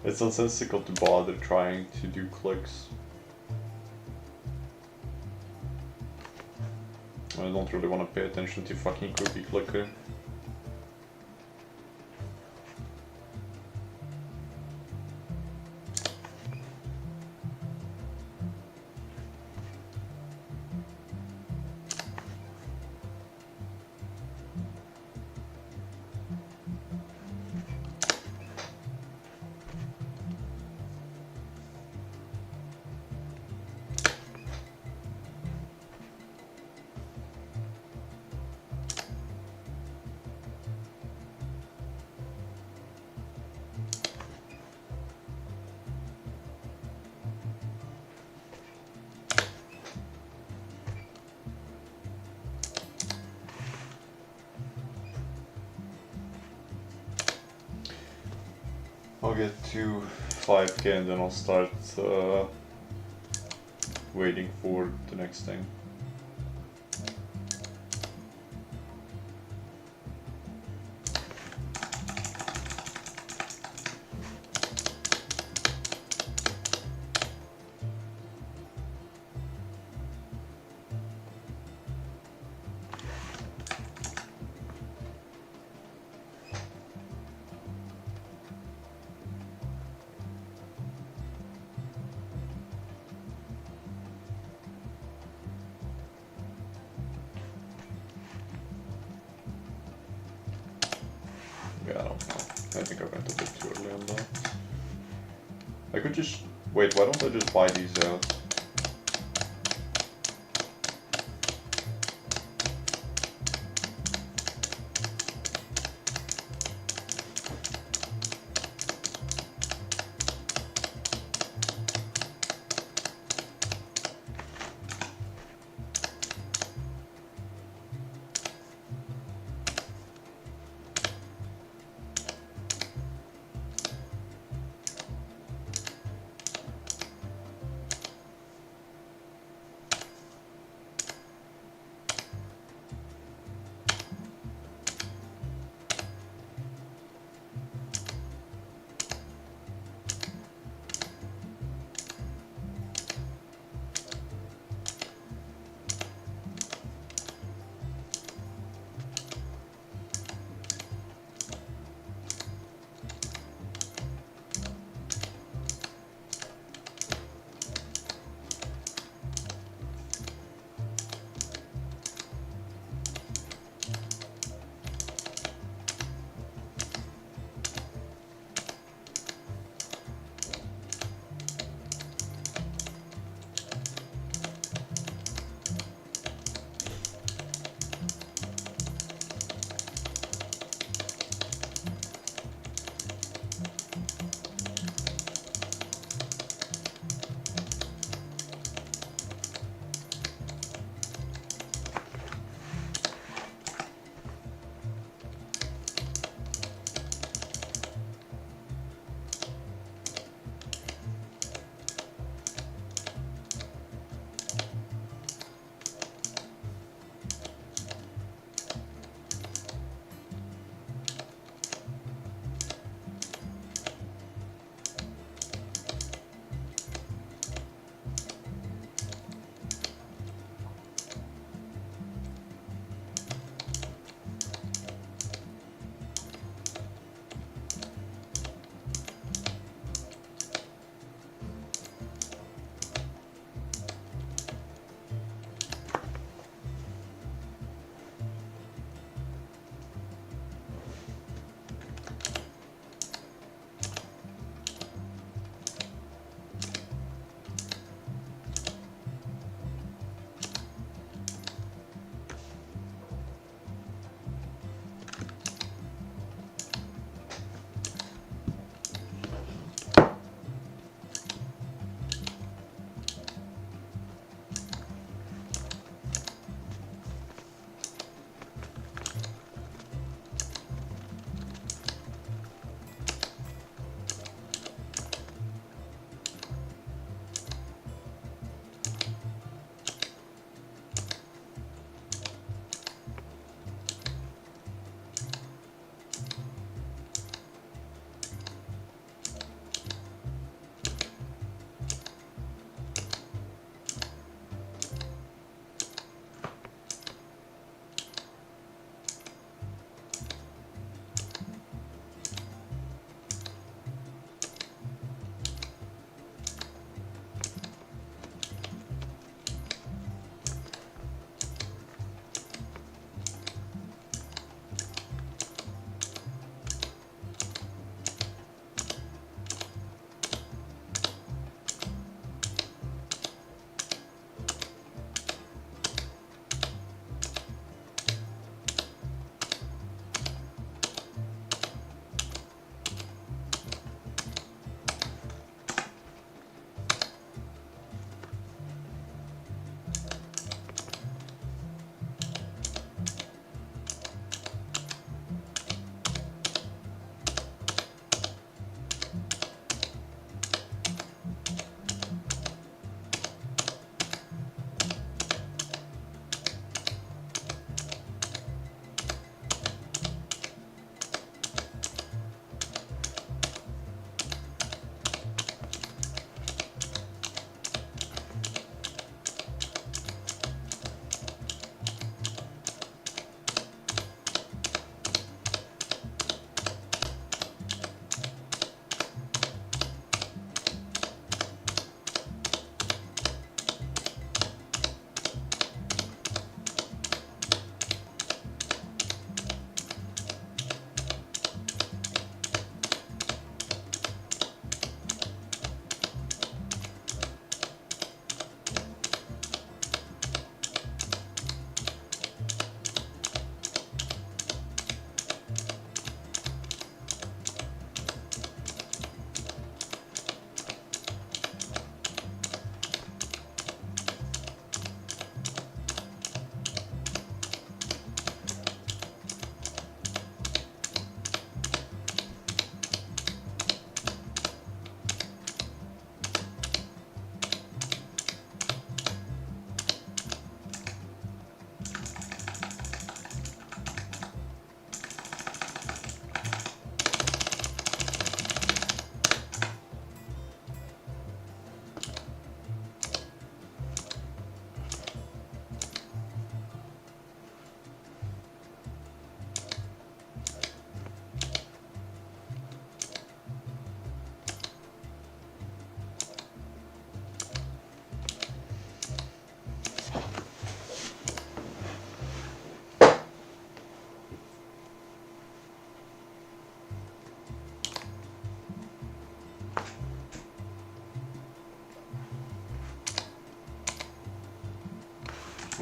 it's nonsensical to bother trying to do clicks. I don't really want to pay attention to fucking cookie clicker. I'll get to 5k and then I'll start waiting for the next thing. Yeah, I don't know. I think I went a bit too early on that. I could just... Wait, why don't I just buy these out?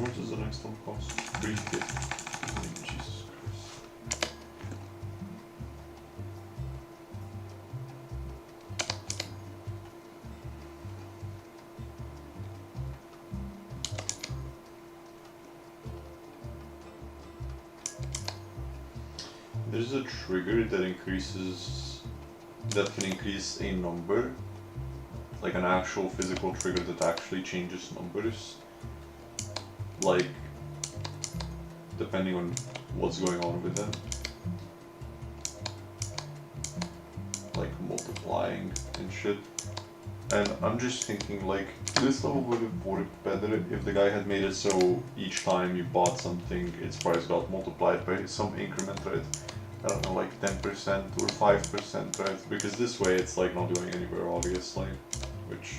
much does the next one cost? 350. I mean, Jesus Christ. There's a trigger that can increase a number, like an actual physical trigger that actually changes numbers, like depending on what's going on with them, like multiplying and shit. And I'm just thinking, like, this level would have worked better if the guy had made it so each time you bought something, its price got multiplied by some increment, right? I don't know, like 10% or 5%, right? Because this way it's like not going anywhere, obviously. Which,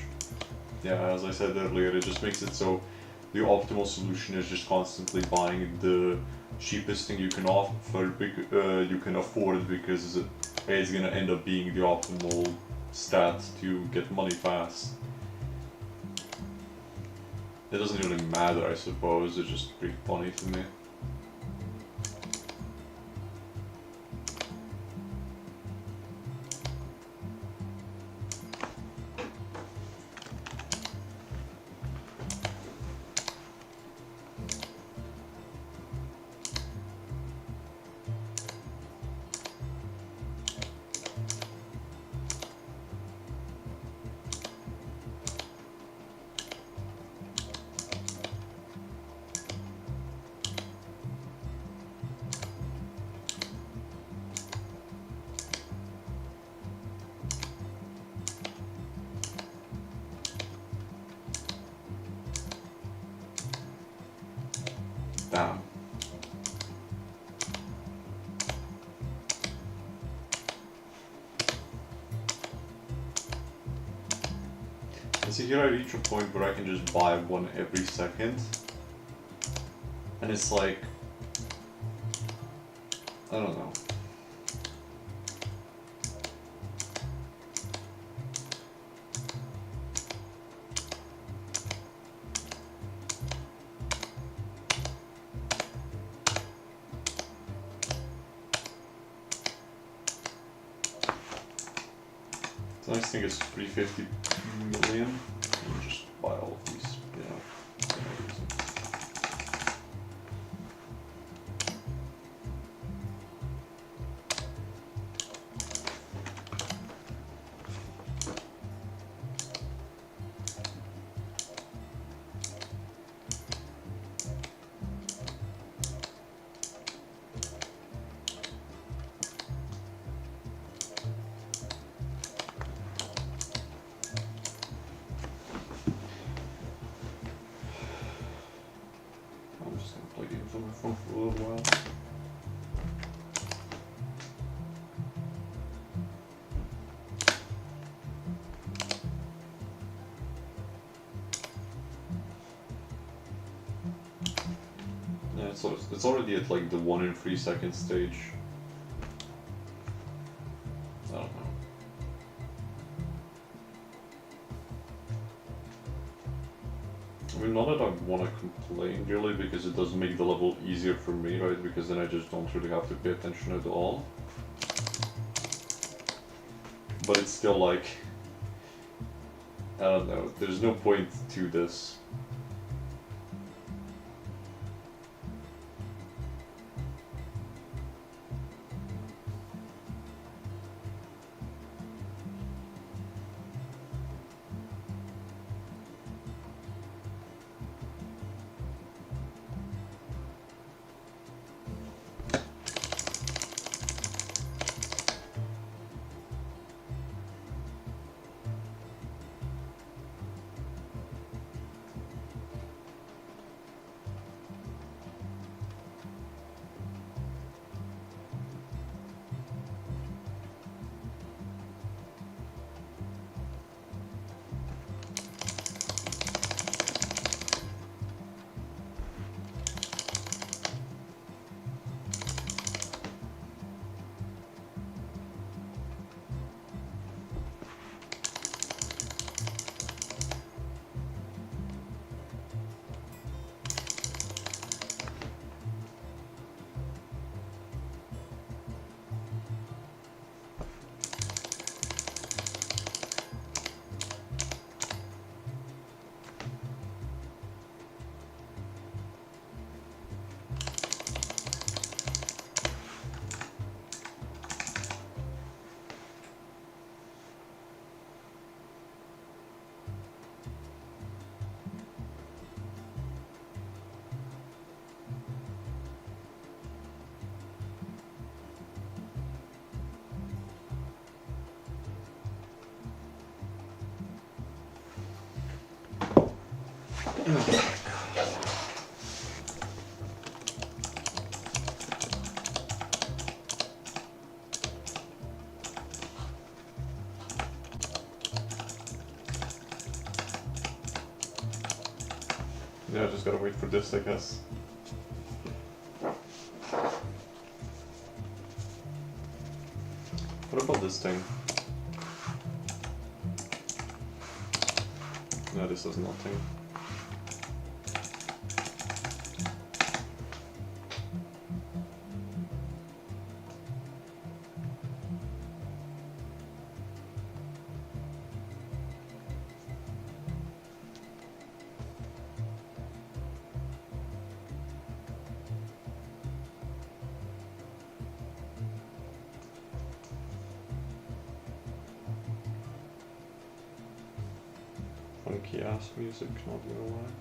yeah, as I said earlier, it just makes it so the optimal solution is just constantly buying the cheapest thing you can you can afford, because it's gonna end up being the optimal stat to get money fast. It doesn't really matter, I suppose. It's just pretty funny to me. Damn. And see, here I reach a point where I can just buy one every second. And it's like, I don't know. The next thing is 350 million. And just buy all of these, you know. For no reason. I'm just gonna play games on my phone for a little while. Yeah, it's already at like the 1 in 3 second stage. I don't know. I mean, not that I want to complain really, because it does make the level easier for me, right? Because then I just don't really have to pay attention at all. But it's still like, I don't know, there's no point to this. Yeah, I just gotta wait for this, I guess. What about this thing? No, this does nothing. Funky ass music, not gonna lie.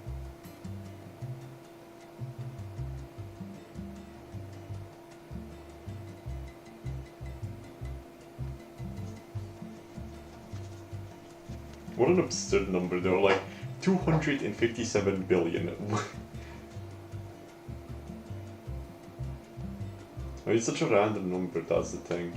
What an absurd number though, like 257 billion. I mean, it's such a random number, that's the thing.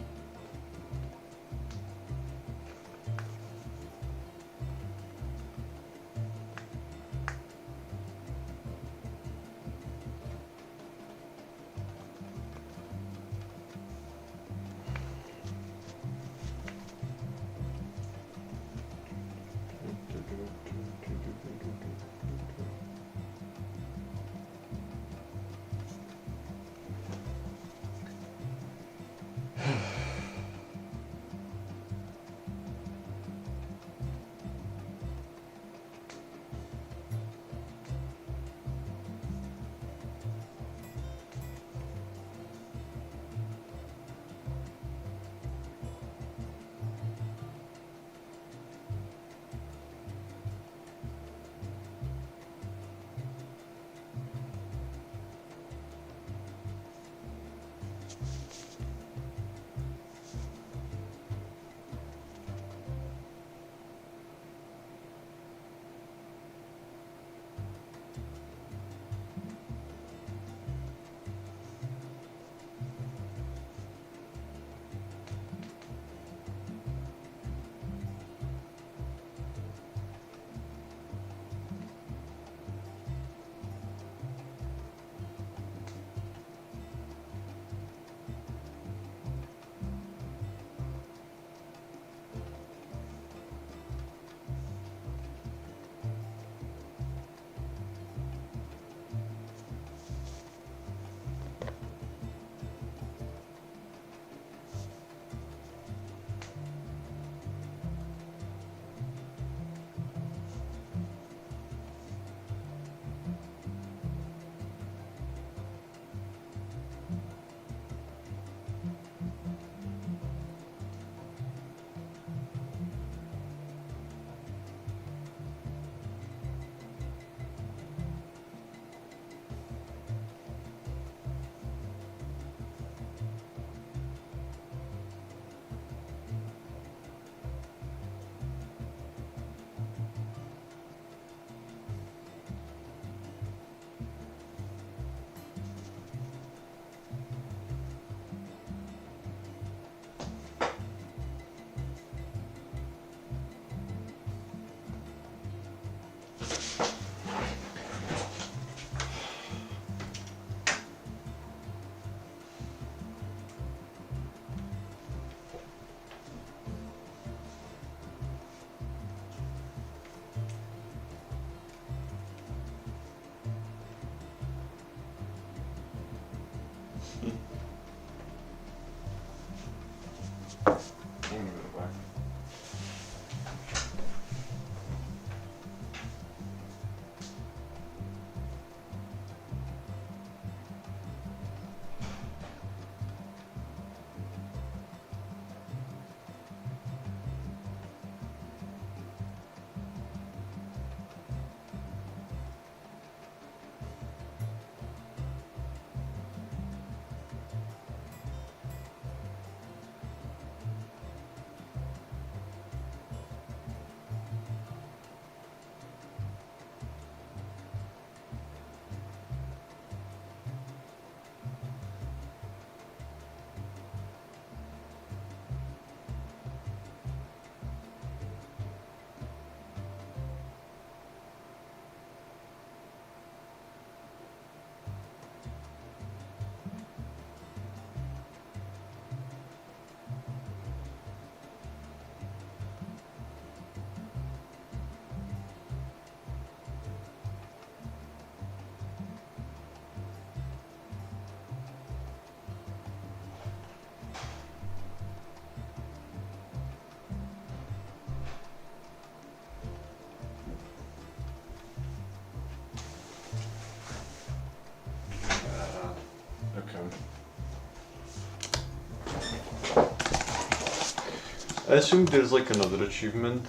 assume there's like another achievement,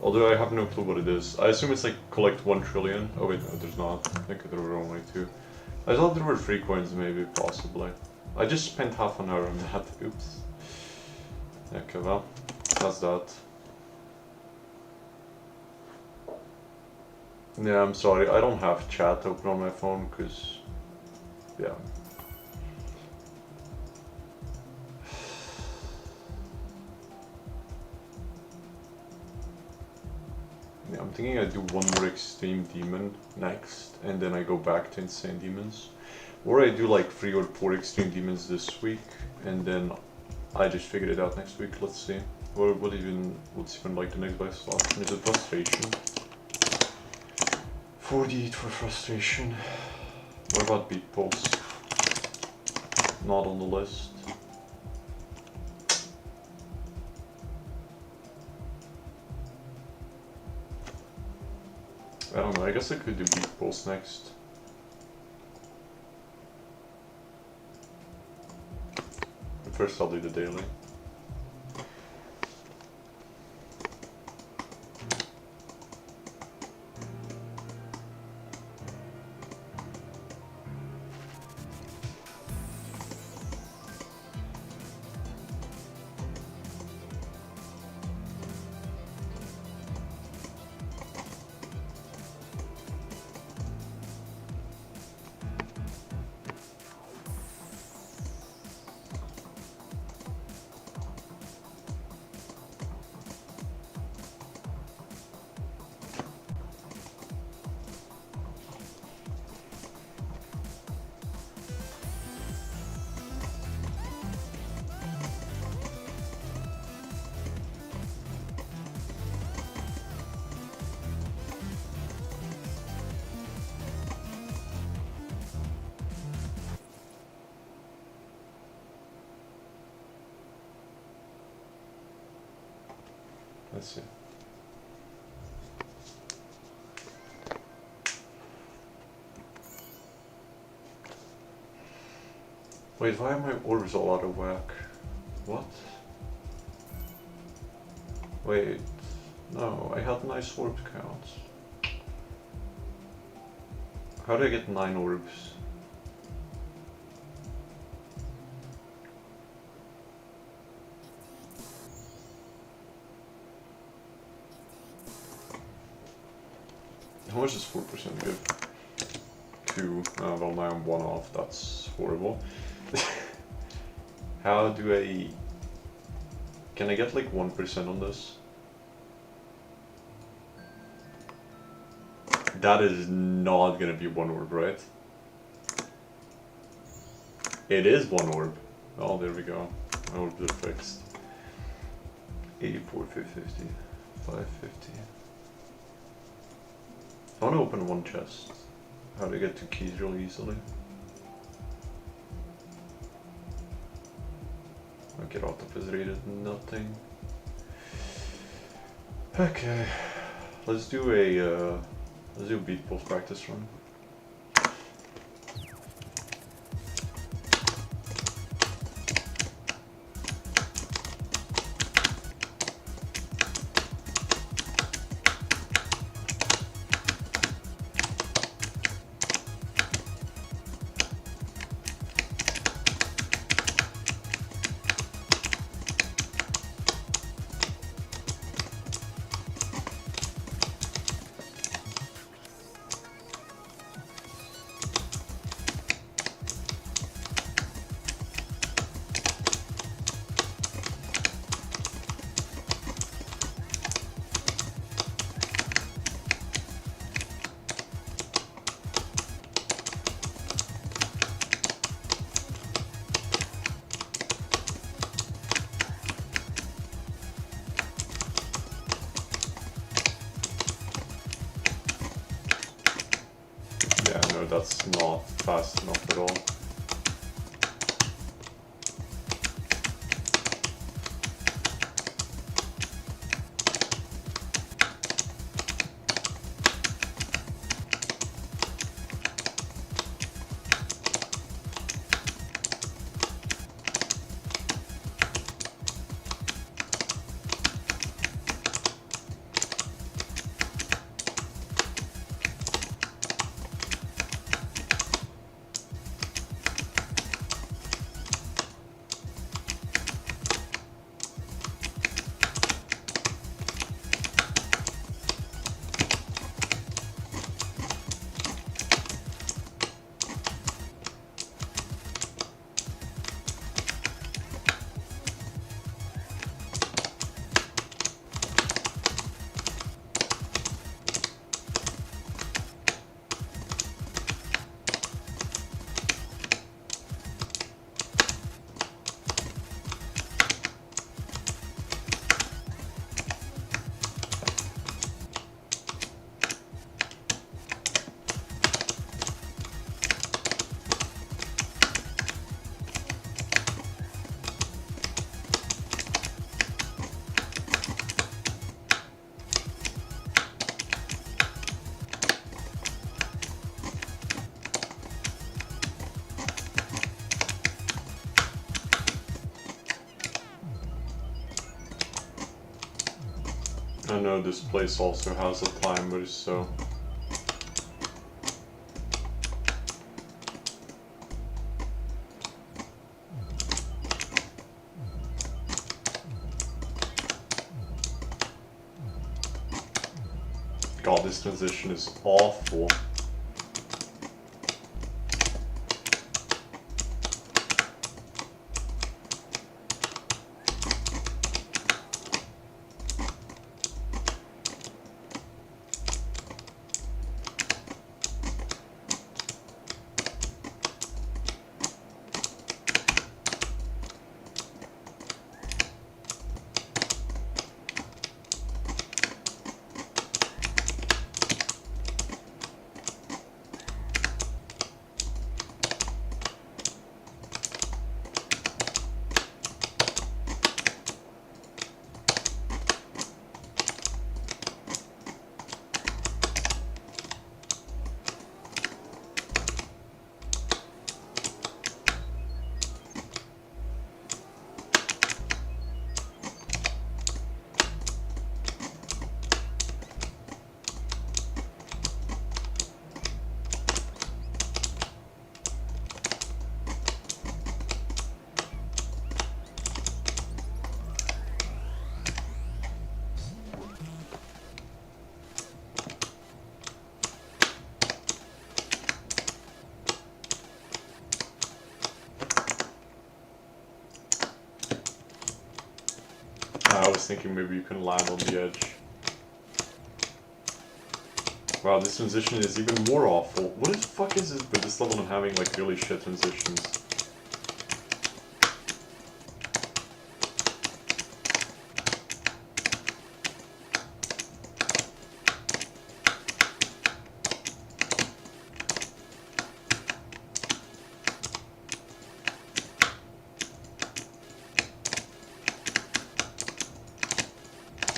although I have no clue what it is. I assume it's like collect 1 trillion. Oh wait, no, there's not. I think there were only 2. I thought there were 3 coins, maybe, possibly. I just spent half an hour on that. Oops. Okay, well, that's that. Yeah, I'm sorry, I don't have chat open on my phone, cause, yeah. Yeah, I'm thinking I do 1 more extreme demon next, and then I go back to insane demons. Or I do like 3 or 4 extreme demons this week, and then I just figure it out next week. Let's see. What's even like the next best option? Is it frustration? 48 for frustration. What about beat pulse? Not on the list. I don't know, I guess I could do beat pulse next. But first I'll do the daily. Let's see. Wait, why are my orbs all out of whack? What? Wait, no, I had nice orb counts. How did I get 9 orbs? How much does 4% give? 2. Well, now I'm 1 off. That's horrible. How do I... Can I get like 1% on this? That is not gonna be 1 orb, right? It is 1 orb. Oh, there we go. My orbs are fixed. 84, 550, 550. I want to open 1 chest. How to get 2 keys really easily. I'll get out of his rated nothing. Okay, let's do a beat pulse practice run. Yeah, no, that's not fast enough at all. know this place also has a timer, so... God, this transition is awful. I was thinking maybe you can land on the edge. Wow, this transition is even more awful. What the fuck is it with this level and having like really shit transitions?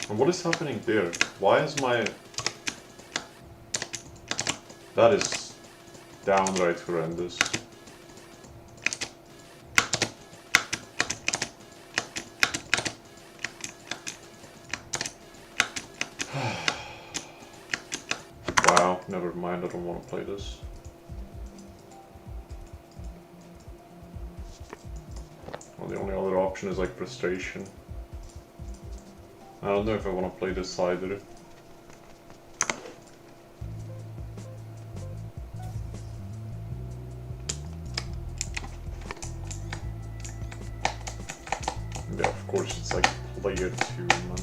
And what is happening there? Why is my... That is downright horrendous. Wow, never mind, I don't want to play this. Well, the only other option is like frustration. I don't know if I want to play this either. Yeah, of course it's like player 2, man.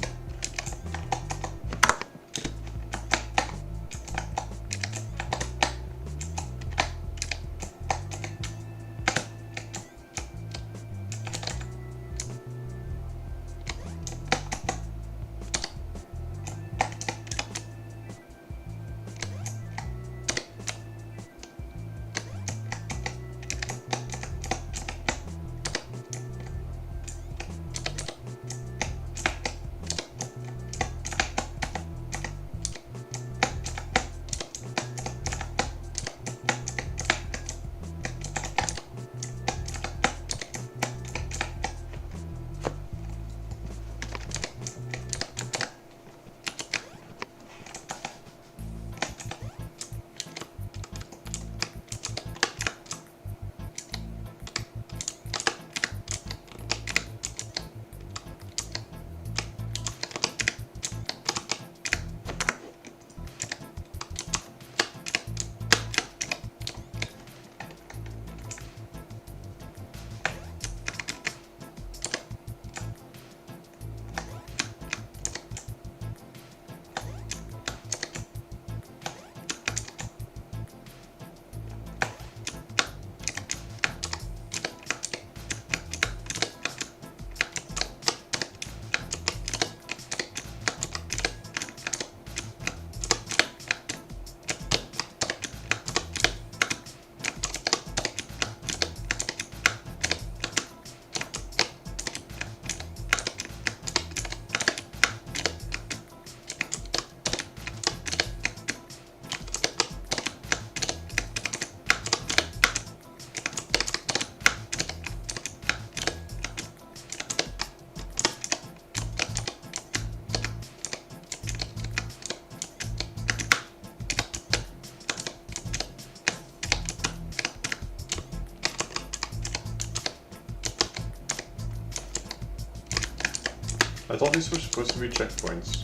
thought these were supposed to be checkpoints.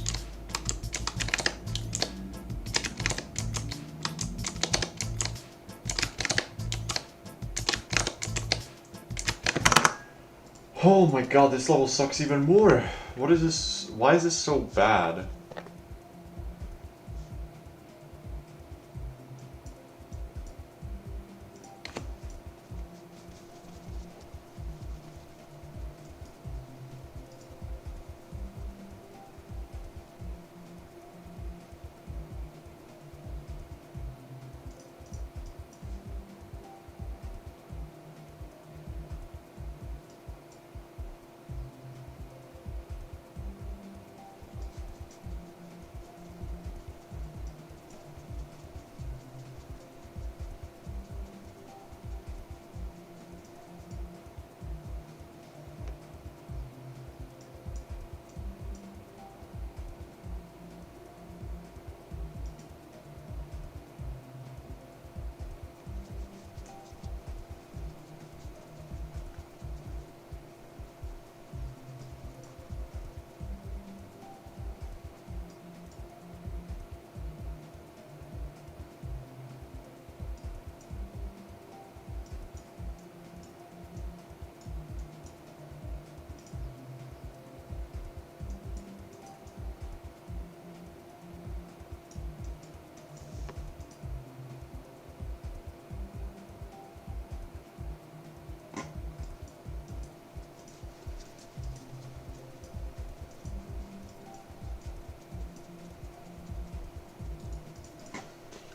Oh my god, this level sucks even more! What is this? Why is this so bad?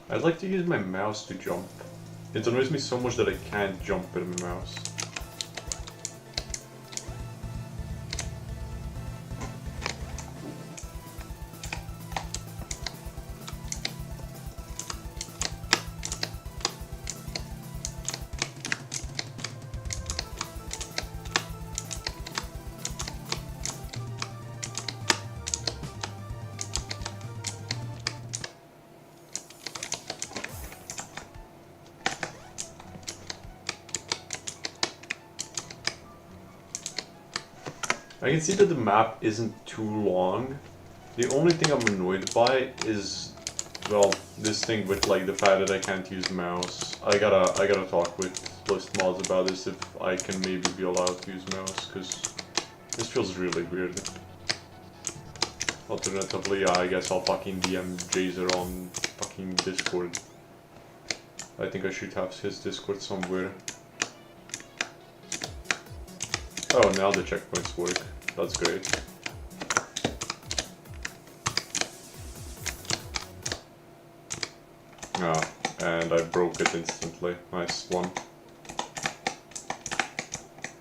I'd like to use my mouse to jump. It annoys me so much that I can't jump with my mouse. I can see that the map isn't too long. The only thing I'm annoyed by is, well, this thing with like the fact that I can't use the mouse. I gotta talk with List Mods about this if I can maybe be allowed to use mouse, because this feels really weird. Alternatively, yeah, I guess I'll fucking DM Jazer on fucking Discord. I think I should have his Discord somewhere. Oh, now the checkpoints work. That's great. Ah, and I broke it instantly. Nice one.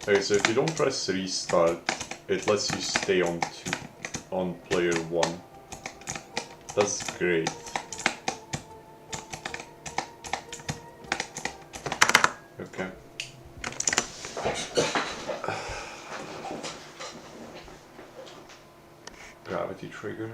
Okay, so if you don't press restart, it lets you stay on player 1. That's great. Okay. Gravity trigger.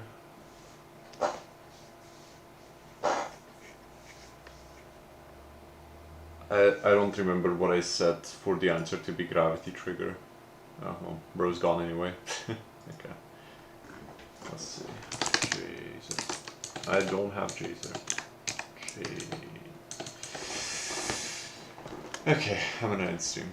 I don't remember what I said for the answer to be gravity trigger. Oh, well, bro's gone anyway. Okay. Let's see. Jazer. I don't have Jazer. Okay, I'm gonna end stream.